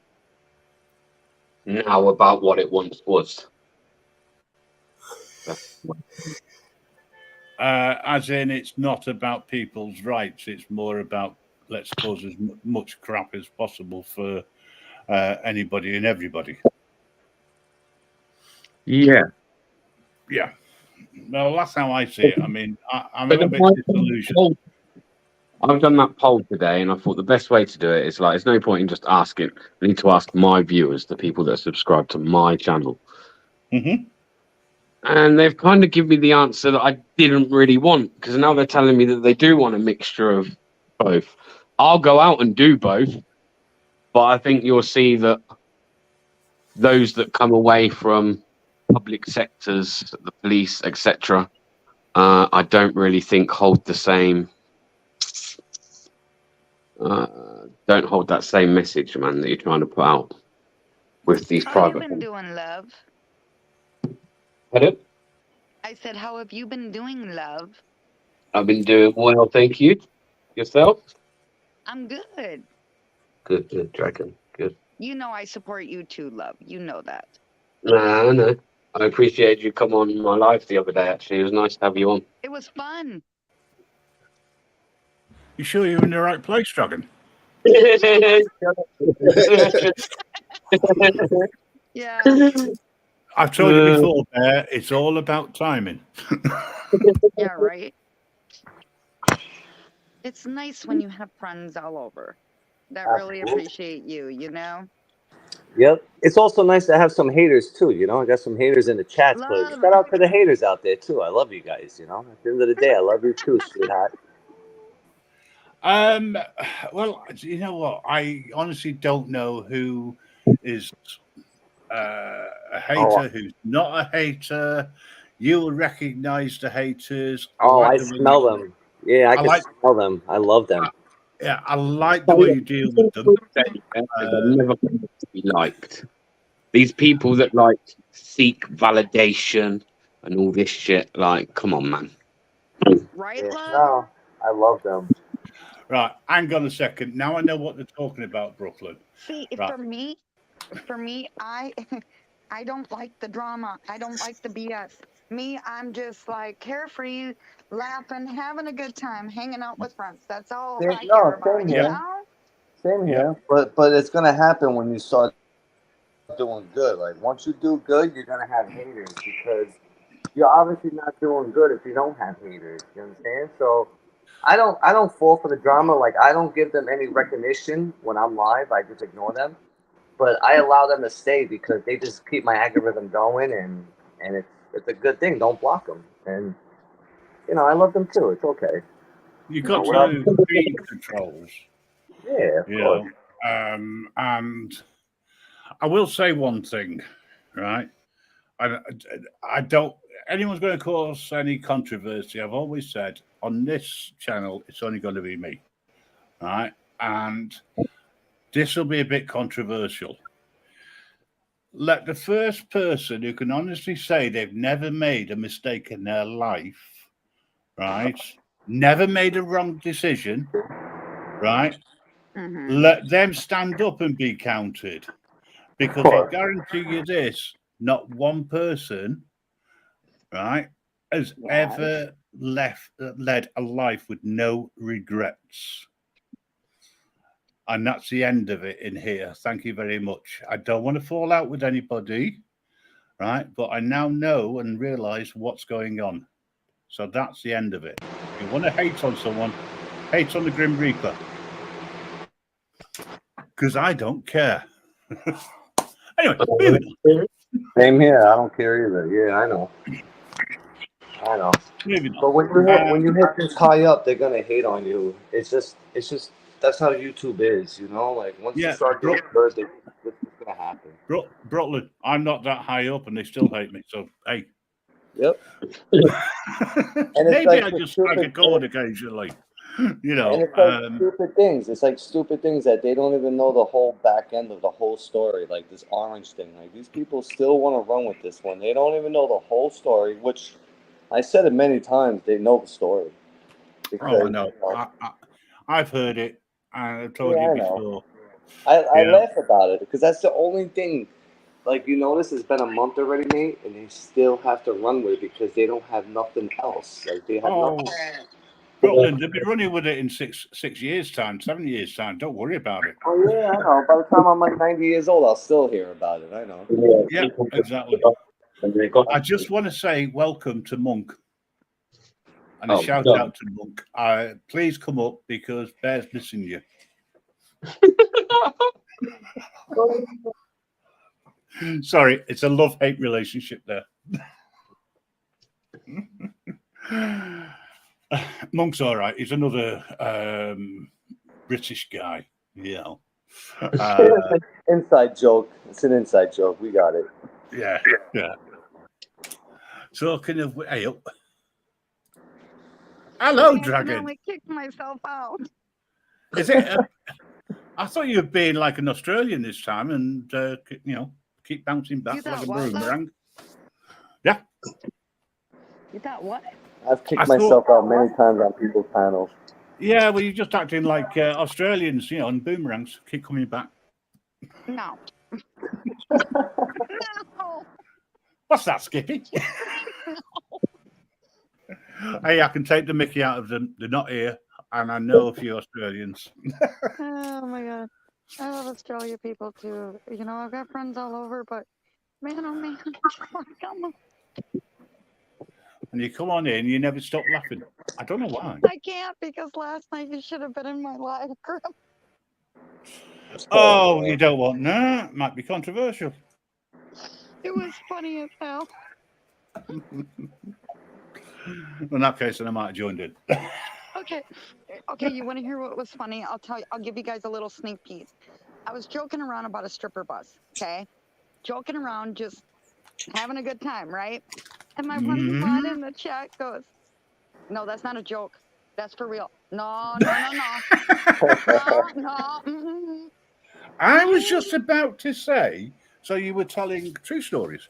now about what it once was. As in, it's not about people's rights. It's more about let's cause as much crap as possible for anybody and everybody. Yeah. Yeah. Well, that's how I see it. I mean, I'm a bit disillusioned. I've done that poll today, and I thought the best way to do it is like, there's no point in just asking. I need to ask my viewers, the people that subscribe to my channel. Mm-hmm. And they've kind of given me the answer that I didn't really want, because now they're telling me that they do want a mixture of both. I'll go out and do both, but I think you'll see that those that come away from public sectors, the police, etc., I don't really think hold the same. Don't hold that same message, man, that you're trying to put out with these How private. have you been doing, love? Pardon? I said, how have you been doing, love? I've been doing well, thank you. Yourself? I'm good. Good, Dragon. Good. You know I support you too, love. You know that. Nah, no. I appreciate you come on my live the other day, actually. It was nice to have you on. It was fun. You sure you're in the right place, Dragon? Yeah. I've told you before, Bear, it's all about timing. Yeah, right. It's nice when you have friends all over that really appreciate you, you know? Yep. It's also nice to have some haters too, you know. I got some haters in the chat, but Love. shout out to the haters out there too. I love you guys, you know. At the end of the day, I love you too, sweetheart. Well, you know what? I honestly don't know who is a hater, who's not a hater. You will recognize the haters. I smell them. Yeah, I can smell them. I love them. Yeah, I like the way you deal with them. They're never going to be liked. These people that like seek validation and all this shit, like, come on, man. Right, love? No, I love them. Right, hang on a second. Now I know what they're talking about, Brooklyn. See, right. for me, I don't like the drama. I don't like the BS. Me, I'm just like carefree, laughing, having a good time, hanging out with friends. That's all I care about, you know? Same here. But it's gonna happen when you start doing good. Like once you do good, you're gonna have haters because you're obviously not doing good if you don't have haters. You understand? So I don't fall for the drama. Like I don't give them any recognition when I'm live. I just ignore them. But I allow them to stay because they just keep my algorithm going, and it's a good thing. Don't block them, and you know I love them too. It's okay. You've got to feed controls. Yeah, of course. And I will say one thing, right? I don't. Anyone's going to cause any controversy. I've always said on this channel, it's only going to be me, right? And this will be a bit controversial. Let the first person who can honestly say they've never made a mistake in their life, right? Never made a wrong decision, right? Mm-hmm. Let them stand up and be counted. Because I guarantee you this, not one person, right, has ever led a life with no regrets. And that's the end of it in here. Thank you very much. I don't want to fall out with anybody, right? But I now know and realize what's going on. So that's the end of it. If you want to hate on someone, hate on the Grim Reaper. because I don't care. Anyway, moving on. Same here. I don't care either. Yeah, I know. I know. Moving on. But when you hit this high up, they're gonna hate on you. It's just that's how YouTube is, you know. Like once you Yeah, start doing good, it's gonna happen. Brooklyn, I'm not that high up, and they still hate me. So hey, Yep. And it's maybe like I the just strike a stupid chord occasionally. You know, and it's like stupid things. It's like stupid things that they don't even know the whole back end of the whole story. Like this orange thing. Like these people still want to run with this one. They don't even know the whole story. Which I said it many times. They know the story. Because, I know. I've heard it. I've told Yeah, you I know. before. I laugh about it because that's the only thing. Like you notice, it's been a month already, Nate, and they still have to run with it because they don't have nothing else. Like they have nothing. Brooklyn, they'll be running with it in 6 years' time, 7 years' time. Don't worry about it. Oh yeah, I know. By the time I'm like 90 years old, I'll still hear about it. I know. Yeah, exactly. I just want to say welcome to Monk. And a shout out to Monk. Please come up because Bear's missing you. Sorry, it's a love-hate relationship there. Monk's all right. He's another British guy, you know. Inside joke. It's an inside joke. We got it. Yeah. Talking of, hey up. Hello, I Dragon. accidentally kicked myself out. Is it? I thought you were being like an Australian this time, and you know, keep bouncing back like a boomerang. Yeah. You thought what? I've kicked myself out many times on people's panels. Yeah, well, you're just acting like Australians, you know, and boomerangs keep coming back. No. No. What's that, Skippy? Hey, I can take the mickey out of them. They're not here, and I know a few Australians. Oh my god. I love Australia people too. You know, I've got friends all over, but man, oh man, come on. And you come on in, you never stop laughing. I don't know why. I can't because last night you should have been in my live group. Oh, you don't want that? Might be controversial. It was funny as hell. In that case, then I might have joined in. Okay, you want to hear what was funny? I'll give you guys a little sneak peek. I was joking around about a stripper bus, okay? Joking around, just having a good time, right? And my one bot in the chat goes, no, that's not a joke. That's for real. No. No. I was just about to say, so you were telling true stories.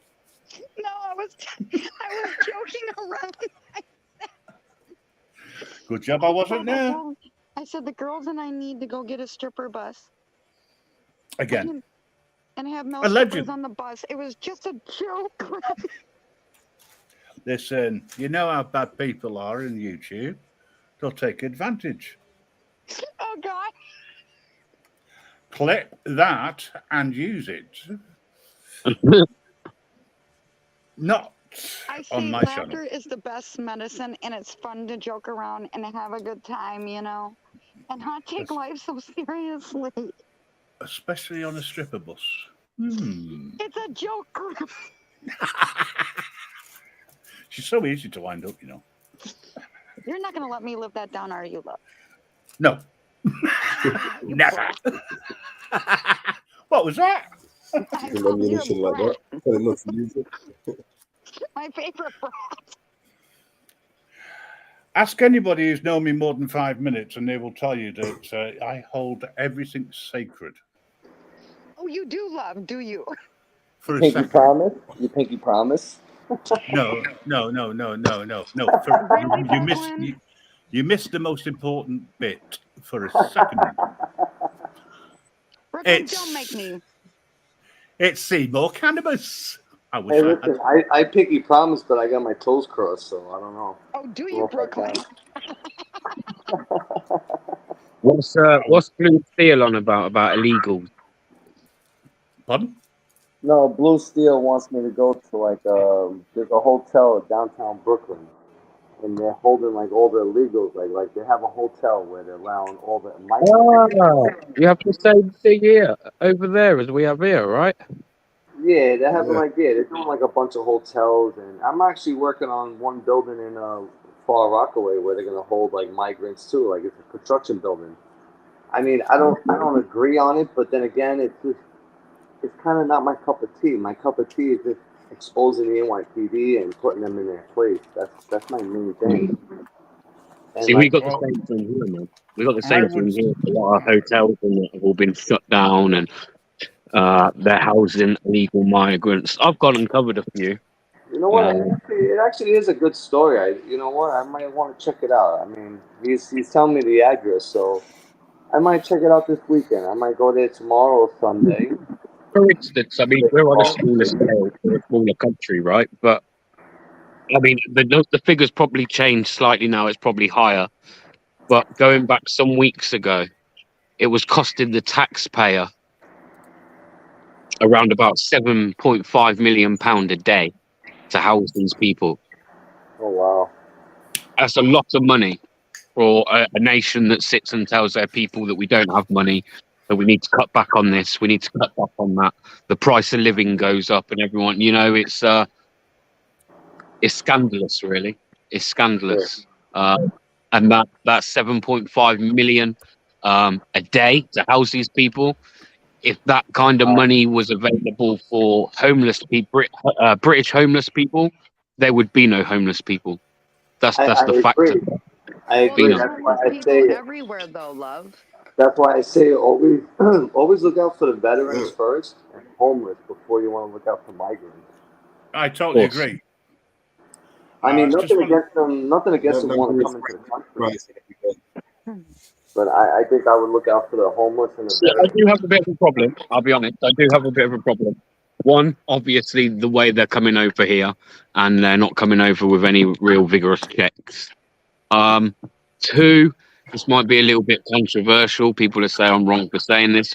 No, I was joking around. Good job I wasn't there. I said the girls and I need to go get a stripper bus. Again. And have male strippers on the bus. It was just a joke. Listen, you know how bad people are in YouTube. They'll take advantage. Oh, God. Clip that and use it. Not on my channel. Laughter is the best medicine, and it's fun to joke around and have a good time, you know, and not take life so seriously. Especially on a stripper bus. It's a joke. She's so easy to wind up, you know. You're not going to let me live that down, are you, love? No. Never. What was that? My favorite brat. Ask anybody who's known me more than 5 minutes, and they will tell you that I hold everything sacred. Oh, you do love, do you? For a pinky second. promise? You pinky promise? No. You missed the most important bit for a second. Brooklyn, don't make me. It's Seymour Cannabis. I wish Hey, listen, I pinky promise, but I got my toes crossed, so I don't know. Oh, do you, Brooklyn? What's Blue Steel on about illegals? Pardon? No, Blue Steel wants me to go to like there's a hotel in downtown Brooklyn, and they're holding like all the illegals. Like they have a hotel where they're allowing all the migrants. You have the same thing here over there as we have here, right? Yeah, they're having Yeah. they're doing like a bunch of hotels, and I'm actually working on one building in Far Rockaway where they're gonna hold like migrants too. Like it's a construction building. I mean, I don't agree on it, but then again, it's kind of not my cup of tea. My cup of tea is just exposing the NYPD and putting them in their place. That's my main thing. And See, we like, got the Well, same thing here, man. We got the I same would. thing here. A lot of hotels and that have all been shut down, and they're housing illegal migrants. I've gone and covered a few. you know what? It actually is a good story. You know what? I might want to check it out. I mean, he's telling me the address, so I might check it out this weekend. I might go there tomorrow or Sunday. For instance, I mean, we're on a smaller scale, we're a smaller country, right? But I mean, the figures probably changed slightly now. It's probably higher. But going back some weeks ago, it was costing the taxpayer around about £7.5 million a day to house these people. Oh wow! That's a lot of money for a nation that sits and tells their people that we don't have money, that we need to cut back on this, we need to cut back on that. The price of living goes up, and everyone, it's scandalous, really. It's scandalous. And that's 7.5 million a day to house these people. If that kind of money was available for homeless people, British homeless people, there would be no homeless people. That's I the fact agree. of it. I Well, agree. there's That's why homeless I people say. everywhere, though, love. That's why I say always, always look out for the veterans first and homeless before you want to look out for migrants. I totally agree. I mean, Just nothing want. against them. Nothing against them want to come into the country. But I think I would look out for the homeless and the Yeah, I veterans. do have a bit of a problem. I'll be honest. I do have a bit of a problem. One, obviously, the way they're coming over here, and they're not coming over with any real vigorous checks. Two, this might be a little bit controversial. People will say I'm wrong for saying this.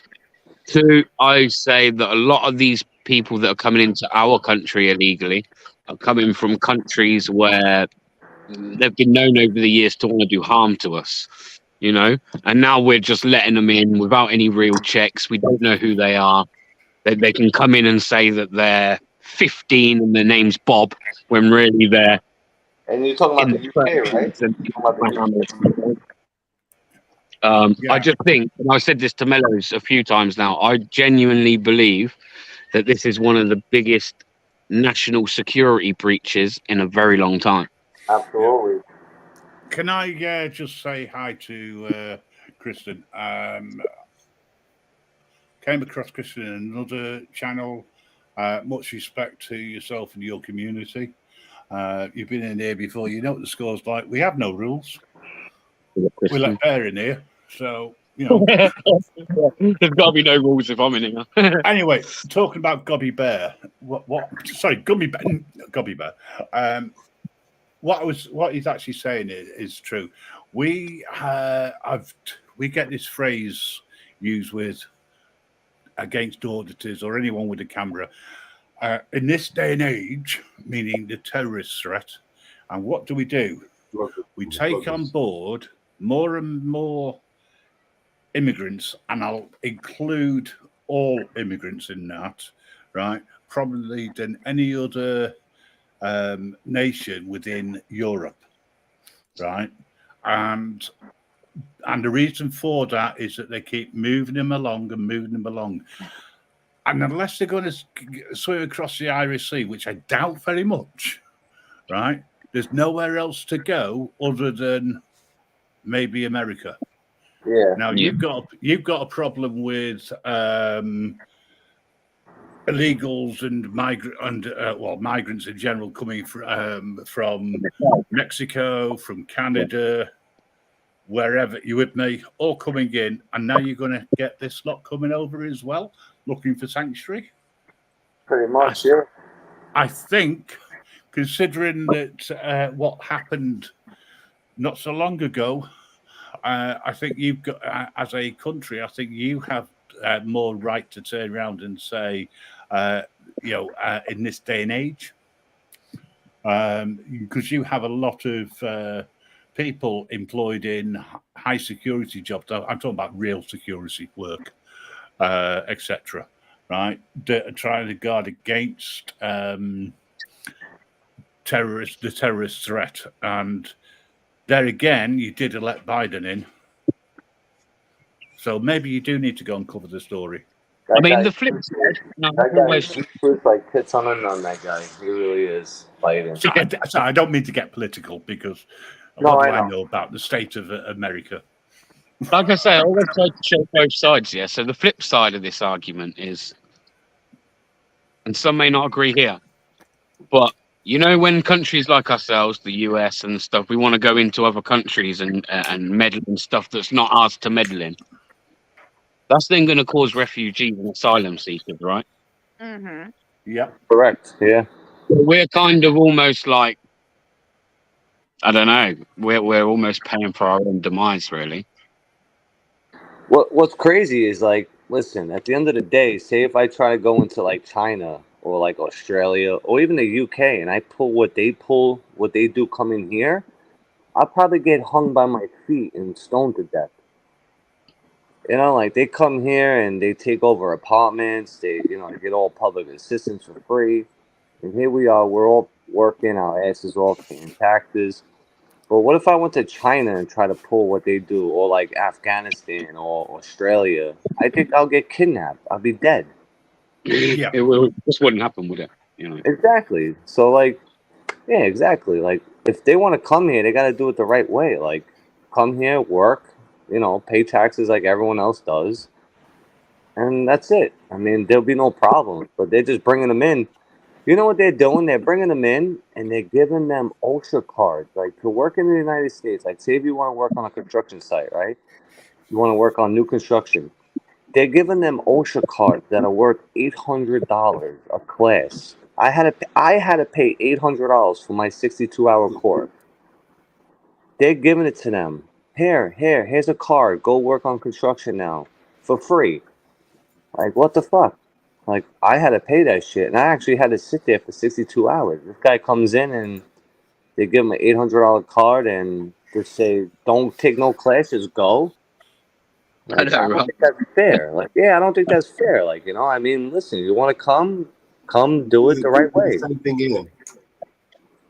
Two, I say that a lot of these people that are coming into our country illegally are coming from countries where they've been known over the years to want to do harm to us, and now we're just letting them in without any real checks. We don't know who they are. They can come in and say that they're 15 and their name's Bob when really they're And you're talking about in the the UK, right? and You're talking about the UK. I just think, and I've said this to Mellows a few times now, I genuinely believe that this is one of the biggest national security breaches in a very long time. Absolutely. Can I just say hi to Kristen? Came across Kristen in another channel. Much respect to yourself and your community. You've been in here before. You know what the score's like. We have no rules. We let Bear in here. So, There's got to be no rules if I'm in here. Anyway, talking about Gobby Bear. Sorry, Gummy Bear. Gobby Bear. What he's actually saying is true. We get this phrase used against auditors or anyone with a camera in this day and age, meaning the terrorist threat. And what do? We take on board more and more immigrants, and I'll include all immigrants in that, right? Probably than any other nation within Europe, right? And the reason for that is that they keep moving them along. And unless they're going to swim across the Irish Sea, which I doubt very much, right? There's nowhere else to go other than maybe America. Yeah. Now you've got a problem with illegals and migrants in general coming from Mexico, from Canada, wherever. You with me? All coming in, and now you're going to get this lot coming over as well, looking for sanctuary. Pretty much, yeah. I think, considering that what happened not so long ago, I think you've got, as a country, I think you have more right to turn around and say, in this day and age, because you have a lot of people employed in high security jobs. I'm talking about real security work, etc. Right, trying to guard against the terrorist threat, and there again, you did elect Biden in, so maybe you do need to go and cover the story. I mean, the flip side. No, That guy is like tits on a nun. That guy, he really is fighting. So I don't mean to get political, because No, what do I I know. know about the state of America? Like I say, I always try to show both sides. Yeah. So the flip side of this argument is, and some may not agree here, but you know, when countries like ourselves, the US and stuff, we want to go into other countries and meddle in stuff that's not ours to meddle in. That's then going to cause refugees and asylum seekers, right? Mm-hmm. Yeah. Correct. Yeah. We're kind of almost like, I don't know, we're almost paying for our own demise, really. What's crazy is like, listen, at the end of the day, say if I try to go into like China or like Australia or even the UK and I pull what they do coming here, I'll probably get hung by my feet and stoned to death. You know, like they come here and they take over apartments, they get all public assistance for free. And here we are, we're all working our asses off, paying taxes. But what if I went to China and try to pull what they do, or like Afghanistan or Australia? I think I'll get kidnapped. I'll be dead. Yeah. This wouldn't happen, would it? You know. Exactly. So like, yeah, exactly. Like if they want to come here, they got to do it the right way. Like come here, work, pay taxes like everyone else does. And that's it. I mean, there'll be no problem. But they're just bringing them in. You know what they're doing? They're bringing them in and they're giving them OSHA cards, like to work in the United States. Like, say if you want to work on a construction site, right? You want to work on new construction. They're giving them OSHA cards that are worth $800 a class. I had to pay $800 for my 62-hour course. They're giving it to them. Here's a card. Go work on construction now for free. Like, what the fuck? Like, I had to pay that shit, and I actually had to sit there for 62 hours. This guy comes in, and they give him an $800 card, and just say, don't take no classes, go. Like, I don't think that's fair. Like, yeah, I don't think that's fair. Like, I mean, listen, you want to come do it the right way. Same thing here.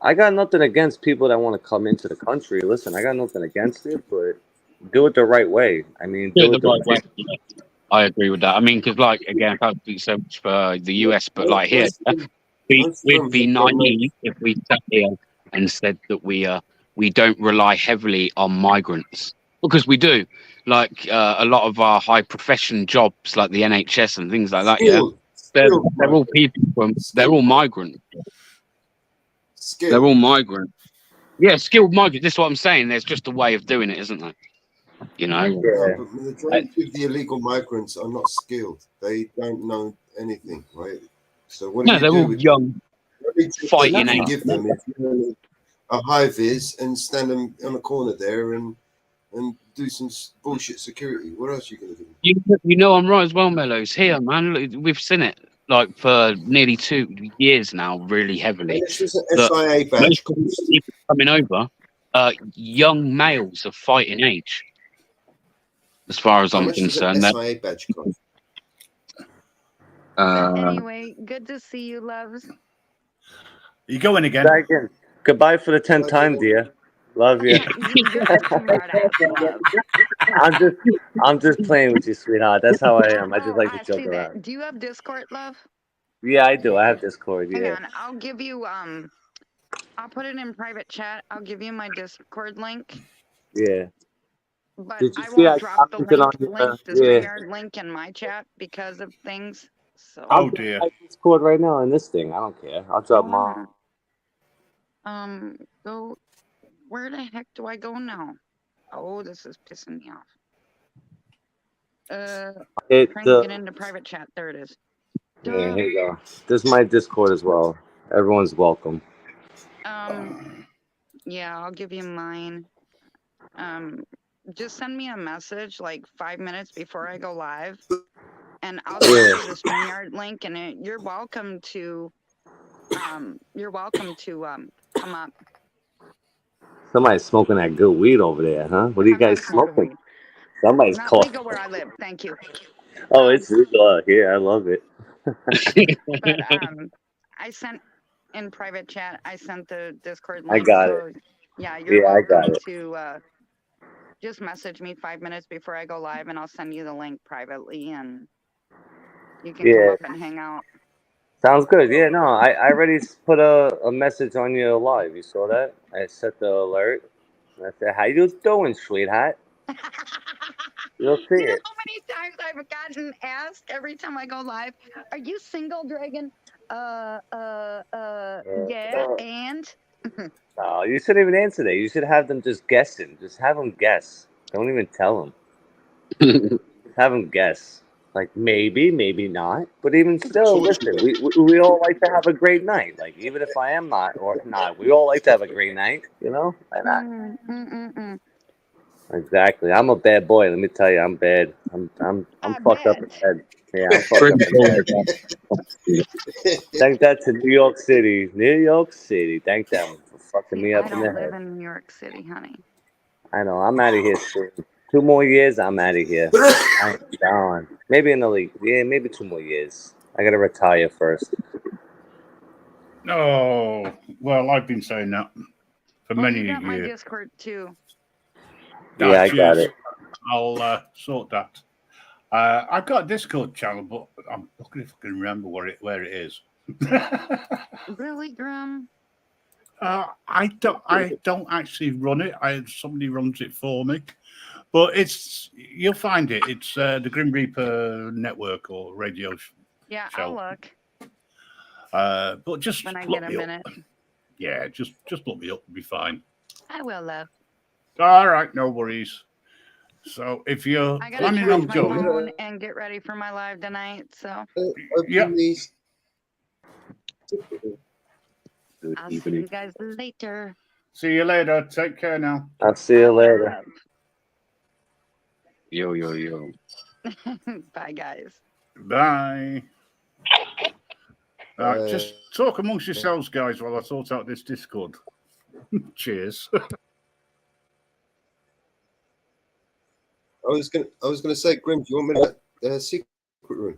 I got nothing against people that want to come into the country. Listen, I got nothing against it, but do it the right way. I mean, do it the right way. Yeah. I agree with that. I mean, because like again, I speak so much for the US, but like here, we'd be naive if we sat here and said that we don't rely heavily on migrants, because we do. Like a lot of our high profession jobs, like the NHS and things like that. They're all people they're all migrants. They're all migrants. Yeah, skilled migrants. This is what I'm saying. There's just a way of doing it, isn't there? Yeah, but the majority of the illegal migrants are not skilled. They don't know anything, right? So what do you they're do all with young, fighting age. age. Give them if you're a high vis and stand them on a corner there and do some bullshit security. What else are you gonna do? You know I'm right as well, Mellows. Here, man, look, we've seen it like for nearly 2 years now, really heavily. This is an SIA badge. People coming over, young males of fighting age. As far as I'm concerned, SIA badge cost? Anyway, good to see you, loves. You going again? Goodbye for the 10th time, dear. Love you. I'm just playing with you, sweetheart. That's how I am. I just like to joke around. Do you have Discord, love? Yeah, I do. I have Discord. Hang Yeah. on, I'll give you I'll put it in private chat. I'll give you my Discord link. Yeah. But Did you I see won't I drop the link, the StreamYard link in my chat because of things. So I'll dear. Discord right now in this thing. I don't care. I'll drop mine. Go. Where the heck do I go now? Oh, this is pissing me off. Trying to get into private chat. There it is. Yeah, here you go. This is my Discord as well. Everyone's welcome. Yeah, I'll give you mine. Just send me a message like 5 minutes before I go live, and I'll give you the StreamYard link, and you're welcome to come up. Somebody's smoking that good weed over there, huh? What are you I'm not guys smoking smoking? weed. Somebody's Not coughing. legal where I live. Thank you. Oh, it's legal out here. I love it. But I sent in private chat. I sent the Discord I link. got so yeah, you're Yeah, I got welcome it. to just message me 5 minutes before I go live, and I'll send you the link privately, and you can come Yeah. up and hang out. Sounds good. Yeah, no, I already put a message on your live. You saw that? I set the alert. I said, "How you doing, sweetheart?" You'll see You know it. how many times I've gotten asked every time I go live, "Are you single, Dragon?" Yeah, and No, you shouldn't even answer that. You should have them just guessing. Just have them guess. Don't even tell them. Just have them guess. Like maybe, maybe not. But even still, listen. We all like to have a great night. Like even if I am not or not, we all like to have a great night. You know? Why not? Exactly. I'm a bad boy. Let me tell you, I'm bad. I'm fucked up in the head. Yeah, I'm fucked up in the head. Thank that to New York City. New York City. Thank them for fucking me I up in the don't live head. in New York City, honey. I know. I'm out of here soon. 2 more years, I'm out of here. I'm gone. Maybe in the league. Yeah, maybe 2 more years. I gotta retire first. Oh, well, I've been saying that for Well, many you got my years. Discord too. Yeah, I got it. I'll sort that. I've got a Discord channel, but I'm looking if I can remember where it is. Really, Grim? I don't actually run it. Somebody runs it for me. But you'll find it. It's the Grim Reaper network or radio Yeah, show. I'll look. But just when I look get a me minute. up. Yeah, just look me up. It'll be fine. I will, love. All right, no worries. So if you're I gotta planning charge on my going, phone and get ready for my live tonight. So yeah. I'll see you guys later. See you later. Take care now. I'll see you later. Yo. Bye, guys. Bye. Just talk amongst yourselves, guys, while I sort out this Discord. Cheers. I was gonna say, Grim, do you want me to secret room?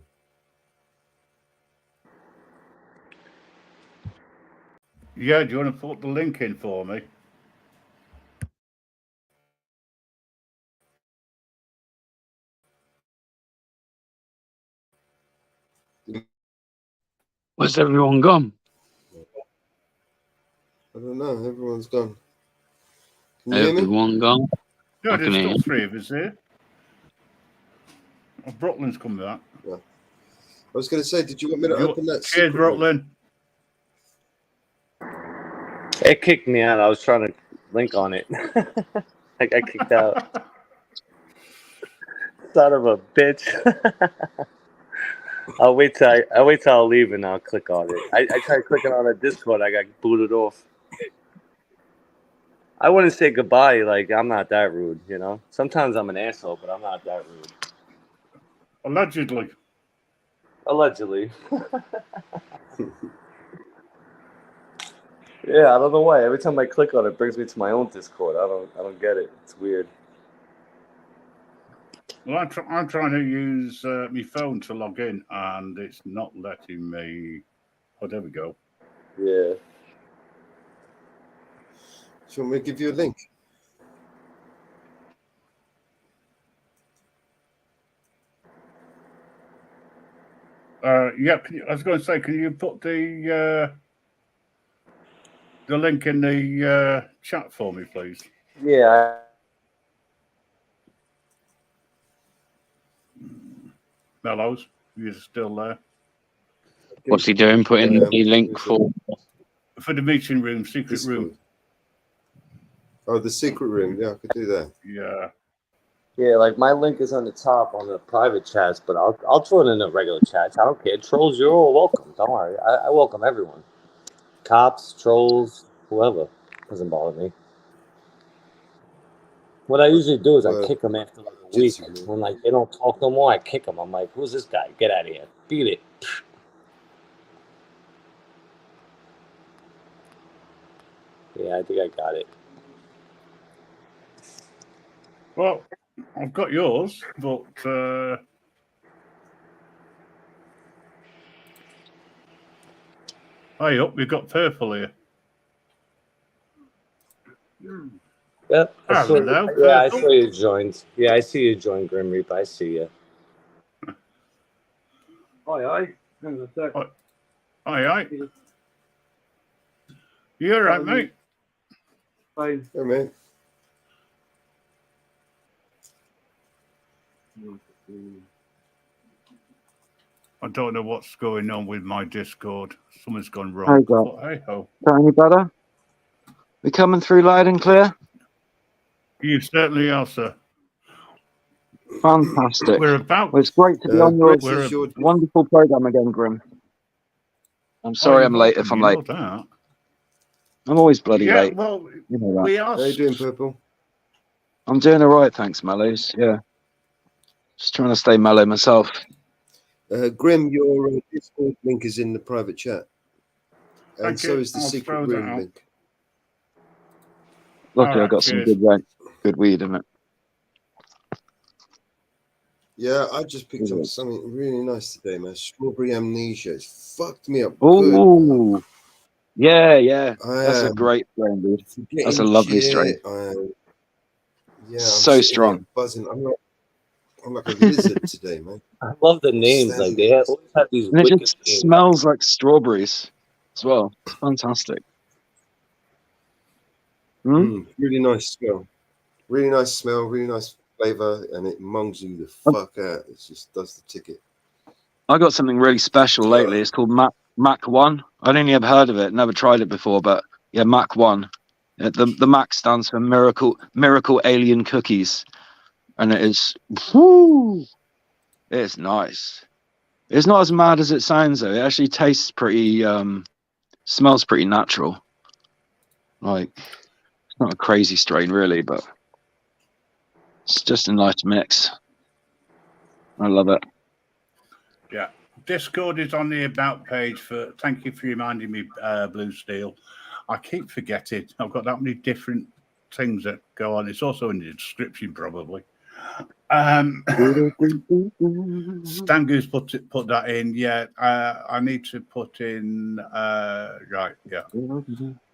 Yeah, do you want to put the link in for me? Where's everyone gone? I don't know. Everyone's gone. Can you hear me? Everyone gone? No, I there's can hear still you. 3 of us here. Oh, Brooklyn's come back. Yeah. I was going to say, did you want me to open that? Cheers, Brooklyn. It kicked me out. I was trying to link on it. I got kicked out. Son of a bitch. I'll wait till I leave and I'll click on it. I tried clicking on the Discord. I got booted off. I wouldn't say goodbye. Like, I'm not that rude, you know? Sometimes I'm an asshole, but I'm not that rude. Allegedly. Yeah, I don't know why. Every time I click on it, it brings me to my own Discord. I don't get it. It's weird. Well, I'm trying to use my phone to log in, and it's not letting me. Oh, there we go. Yeah. Do you want me to give you a link? Yeah, I was going to say, can you put the link in the chat for me, please? Yeah. Mellows, you're still there? What's he doing? Putting the link for the meeting room, secret Discord. room. Oh, the secret room. Yeah, I could do that. Yeah. Yeah, like my link is on the top on the private chats, but I'll join in the regular chats. I don't care. Trolls, you're all welcome. Don't worry. I welcome everyone. Cops, trolls, whoever. Doesn't bother me. What I usually do is I kick them after like a week. When like they don't talk no more, I kick them. I'm like, who's this guy? Get out of here. Beat it. Yeah, I think I got it. Well, I've got yours, but hey up, we've got purple here. Yep. Hello, Yeah, I purple. saw you joined. Yeah, I see you joined, Grim Reaper. I see you. Aye. Hang on a sec. Aye. You all right, mate? Fine. Hey, man. I don't know what's going on with my Discord. Something's gone Hey, wrong. got, But hey ho. got any better? We coming through loud and clear? You certainly are, sir. Fantastic. We're about. Well, it's great to be on your Grim says you're wonderful program again, Grim. I'm sorry I'm late if I'm late. That. I'm always bloody Yeah, late. well, You know that. we are. How you doing, Purple? I'm doing all right, thanks, Mellows. Yeah. Just trying to stay mellow myself. Grim, your Discord link is in the private chat. And Thank so you. is the I'll secret throw that room out. link. Lucky All I right, got some cheers. good weed in it. Yeah, I just picked up something really nice today, man. Strawberry amnesia. It's fucked me up good. Oh, yeah. That's a great strain, dude. Forgetting That's a lovely shit. strain. I'm So sitting strong. there buzzing. I'm like a lizard today, man. I love the names. Like they always have these And it wicked just names. smells like strawberries as well. It's fantastic. Really nice smell. Really nice smell, really nice flavor, and it mongs you the fuck out. It just does the ticket. I got something really special lately. It's called Mac 1. I'd only ever heard of it, never tried it before, but yeah, Mac 1. The Mac stands for Miracle Alien Cookies. And it is, it's nice. It's not as mad as it sounds though. It actually tastes pretty, smells pretty natural. Like, it's not a crazy strain really, but it's just a nice mix. I love it. Yeah. Discord is on the about page for. Thank you for reminding me, Blue Steel. I keep forgetting. I've got that many different things that go on. It's also in the description, probably. Stangu's put that in. Yeah, I need to put in. Right. Yeah.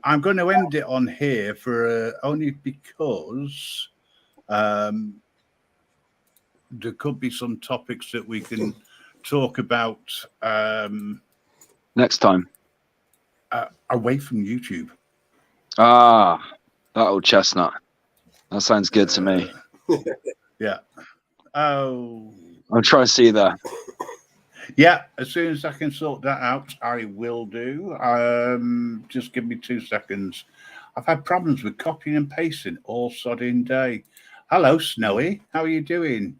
I'm going to end it on here for only because there could be some topics that we can talk about next time away from YouTube. That old chestnut. That sounds good to me. Yeah. Oh. I'll try to see that. Yeah, as soon as I can sort that out, I will do. Just give me 2 seconds. I've had problems with copying and pasting all sodding day. Hello, Snowy. How are you doing?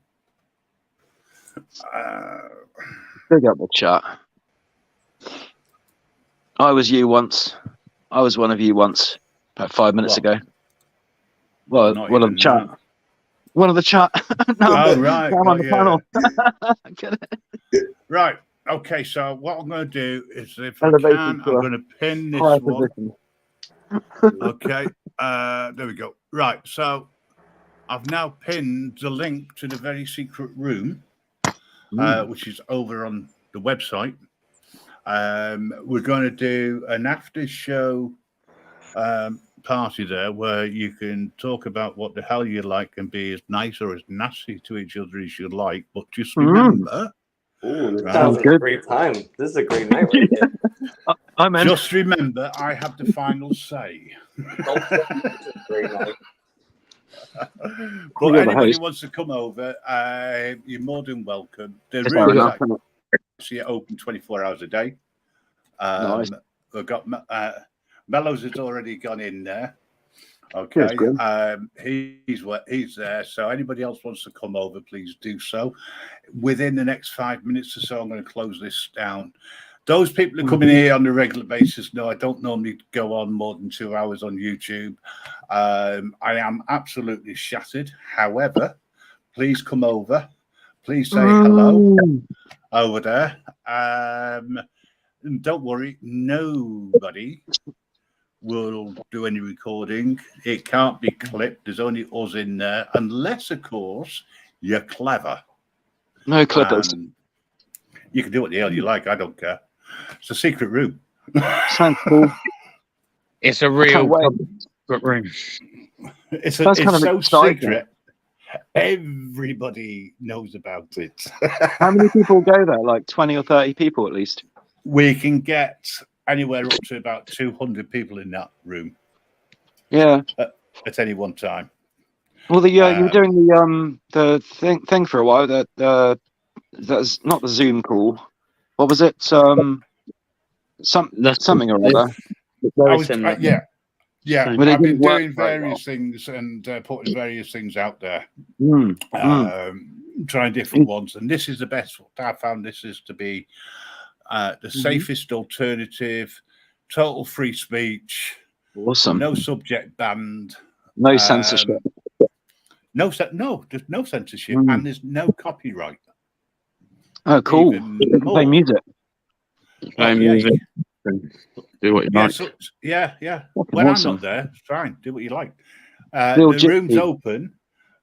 Big up the chat. I was you once. I was one of you once, about 5 minutes ago. Well, one of the chat. One of the chat. No, right. I'm on the panel. Get it? Right. Okay, so what I'm going to do is, if I can, I'm going to pin this one. Okay, there we go. Right, so I've now pinned the link to the very secret room, which is over on the website. We're going to do an after show party there where you can talk about what the hell you like and be as nice or as nasty to each other as you like. But just remember. Ooh, this sounds like a great time. This is a great night right here. I'm in. Just remember, I have the final say. Great night. But anybody who wants to come over, you're more than welcome. The room is actually open 24 hours a day. Nice. We've got Mellows has already gone in there. Okay, he's there. So anybody else wants to come over, please do so. Within the next 5 minutes or so, I'm going to close this down. Those people who come in here on a regular basis know I don't normally go on more than 2 hours on YouTube. I am absolutely shattered. However, please come over. Please say hello over there. And don't worry, nobody will do any recording. It can't be clipped. There's only us in there, unless, of course, you're clever. No clippers. You can do what the hell you like. I don't care. It's a secret room. Sounds cool. It's a I real can't wait. public room. It's That's kind of so exciting. secret. Everybody knows about it. How many people go there? Like 20 or 30 people at least. We can get anywhere up to about 200 people in that room. Yeah. At any one time. Well, you were doing the thing for a while. That's not the Zoom call. What was it? Something or other. Yeah. But it I've been didn't work doing very various things and putting various things out there. Trying different ones, and this is the best. I found this is to be the safest alternative. Total free speech. Awesome. No subject banned. No censorship. No, there's no censorship, and there's no copyright. Oh, cool. Even You can play more. music. Do what you like. Yeah. Fucking When awesome. I'm not there, it's fine. Do what you like. Little The room's open.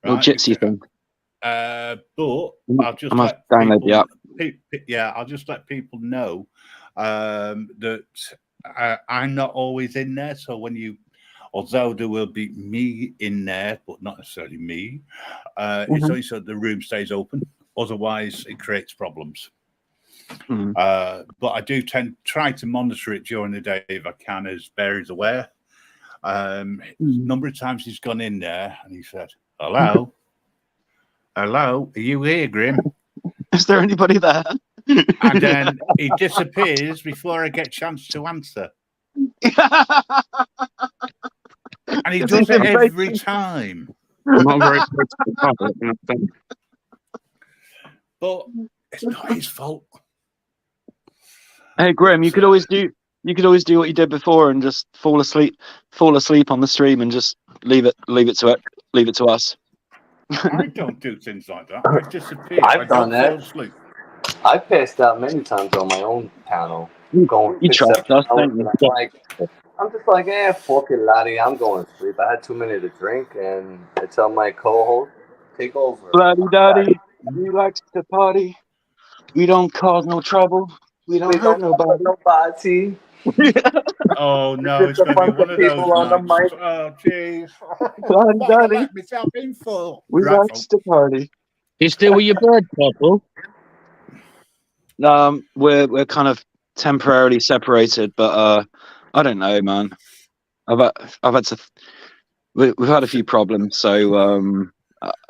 Little gypsy thing. But I'll just I must let download the app. I'll just let people know that I'm not always in there. So although there will be me in there, but not necessarily me, it's only so the room stays open. Otherwise, it creates problems. But I do try to monitor it during the day if I can, as Barry's aware. A number of times he's gone in there and he said, "Hello, hello, are you here, Grim?" Is there anybody there? And then he disappears before I get a chance to answer. And he does it every time. Not very But it's not his fault. Hey, Grim, you could always do what you did before and just fall asleep on the stream and just leave it to us. I don't do things like that. I disappear. I've done that. Fall asleep. I've passed out many times on my own panel. Going You 6, trust 7 us, hours, don't you? and I'm just like, fuck it, laddie. I'm going to sleep. I had too many to drink, and I tell my co-host, take over. Bloody daddy, we like to party. We don't cause no trouble. We don't hurt nobody. Oh no, it's going to be one of those nights. Oh jeez. Bloody daddy, Let myself in for. we Right, like to party. You still with your bird couple? We're kind of temporarily separated, but I don't know, man. I've had to. We've had a few problems, so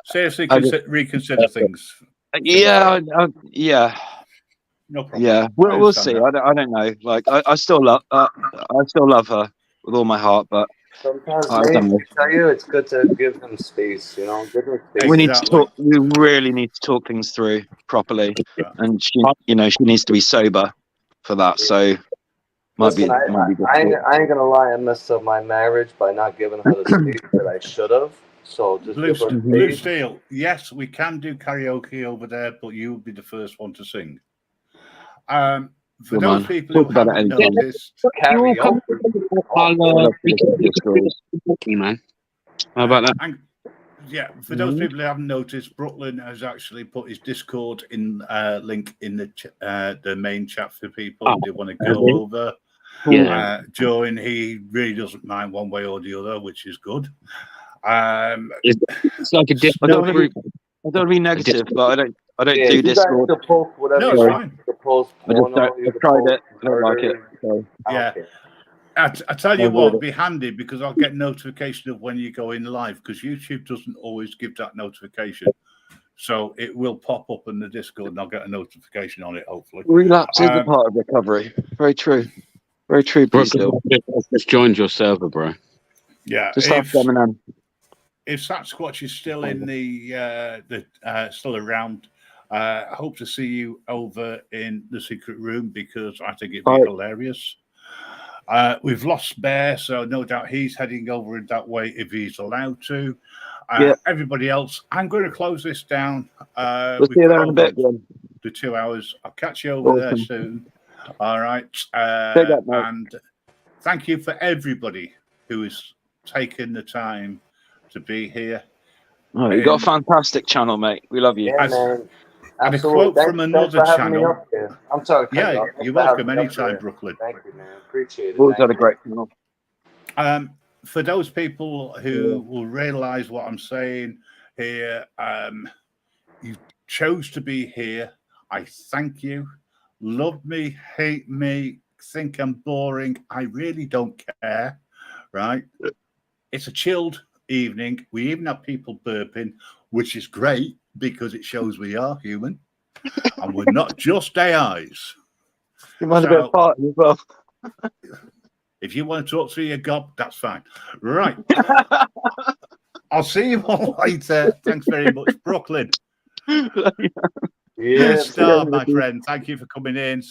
seriously, reconsider things. Yeah. No problem. Yeah, we'll see. I don't know. Like I still love her with all my heart, but Sometimes, I mate, don't know. I tell you, it's good to give them space. Give them space. We need to talk. We really need to talk things through properly, and she needs to be sober for that. So might be difficult. I ain't gonna lie. I messed up my marriage by not giving her the space that I should have. So just Blue Steel. Yes, we can do karaoke over there, but you will be the first one to sing. For those people who haven't noticed, man. How about that? Yeah, for those people who haven't noticed, Brooklyn has actually put his Discord link in the main chat for people who want to go over. Join. He really doesn't mind one way or the other, which is good. It's like a different group. I don't want to be negative, but I don't do Discord. No, it's fine. I've tried it. I don't like it. So. Yeah. I tell you what, it'd be handy because I'll get notification of when you go in live because YouTube doesn't always give that notification. So it will pop up in the Discord and I'll get a notification on it, hopefully. Relapse is a part of recovery. Very true. Very true, Bristol. Just joined your server, bro. Yeah. Just ask Eminem. If Sasquatch is still in still around, I hope to see you over in the secret room because I think it'd be hilarious. We've lost Bear, so no doubt he's heading over in that way if he's allowed to. Everybody else, I'm going to close this down. We'll see you there in a bit. The 2 hours. I'll catch you over there soon. All right. Take that, mate. And thank you for everybody who has taken the time to be here. Oh, you got a fantastic channel, mate. We love you. Yeah, As- man. And a Absolutely. quote from Thanks another for having me channel. up here. I'm sorry. cut you Yeah, off. Thanks you're for having welcome me up anytime, here. Brooklyn. Thank you, man. Appreciate it. We've always Thank had a you. great channel. For those people who will realize what I'm saying here, you chose to be here. I thank you. Love me, hate me, think I'm boring. I really don't care, right? It's a chilled evening. We even have people burping, which is great because it shows we are human and we're not just AIs. You mind a bit of party as well. If you want to talk through your gob, that's fine. Right. I'll see you all later. Thanks very much, Brooklyn. You're a star, my friend. Thank you for coming in.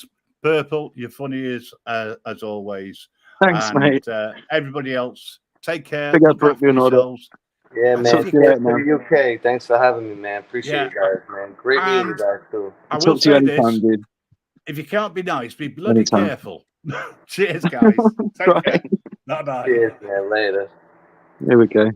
Purple, you're funny as always. Thanks, and, mate. Everybody else, take care. Big up, Look after Brooklyn Audit. yourselves. Yeah, And man. if you- Cheers to the UK. Thanks for having me, man. Appreciate Yeah. you guys, man. Great meeting you guys, too. I will Talk to you say anytime, this. dude. If you can't be nice, be bloody Anytime. careful. Cheers, guys. Take care. Bye-bye. Cheers, man. Later. Here we go.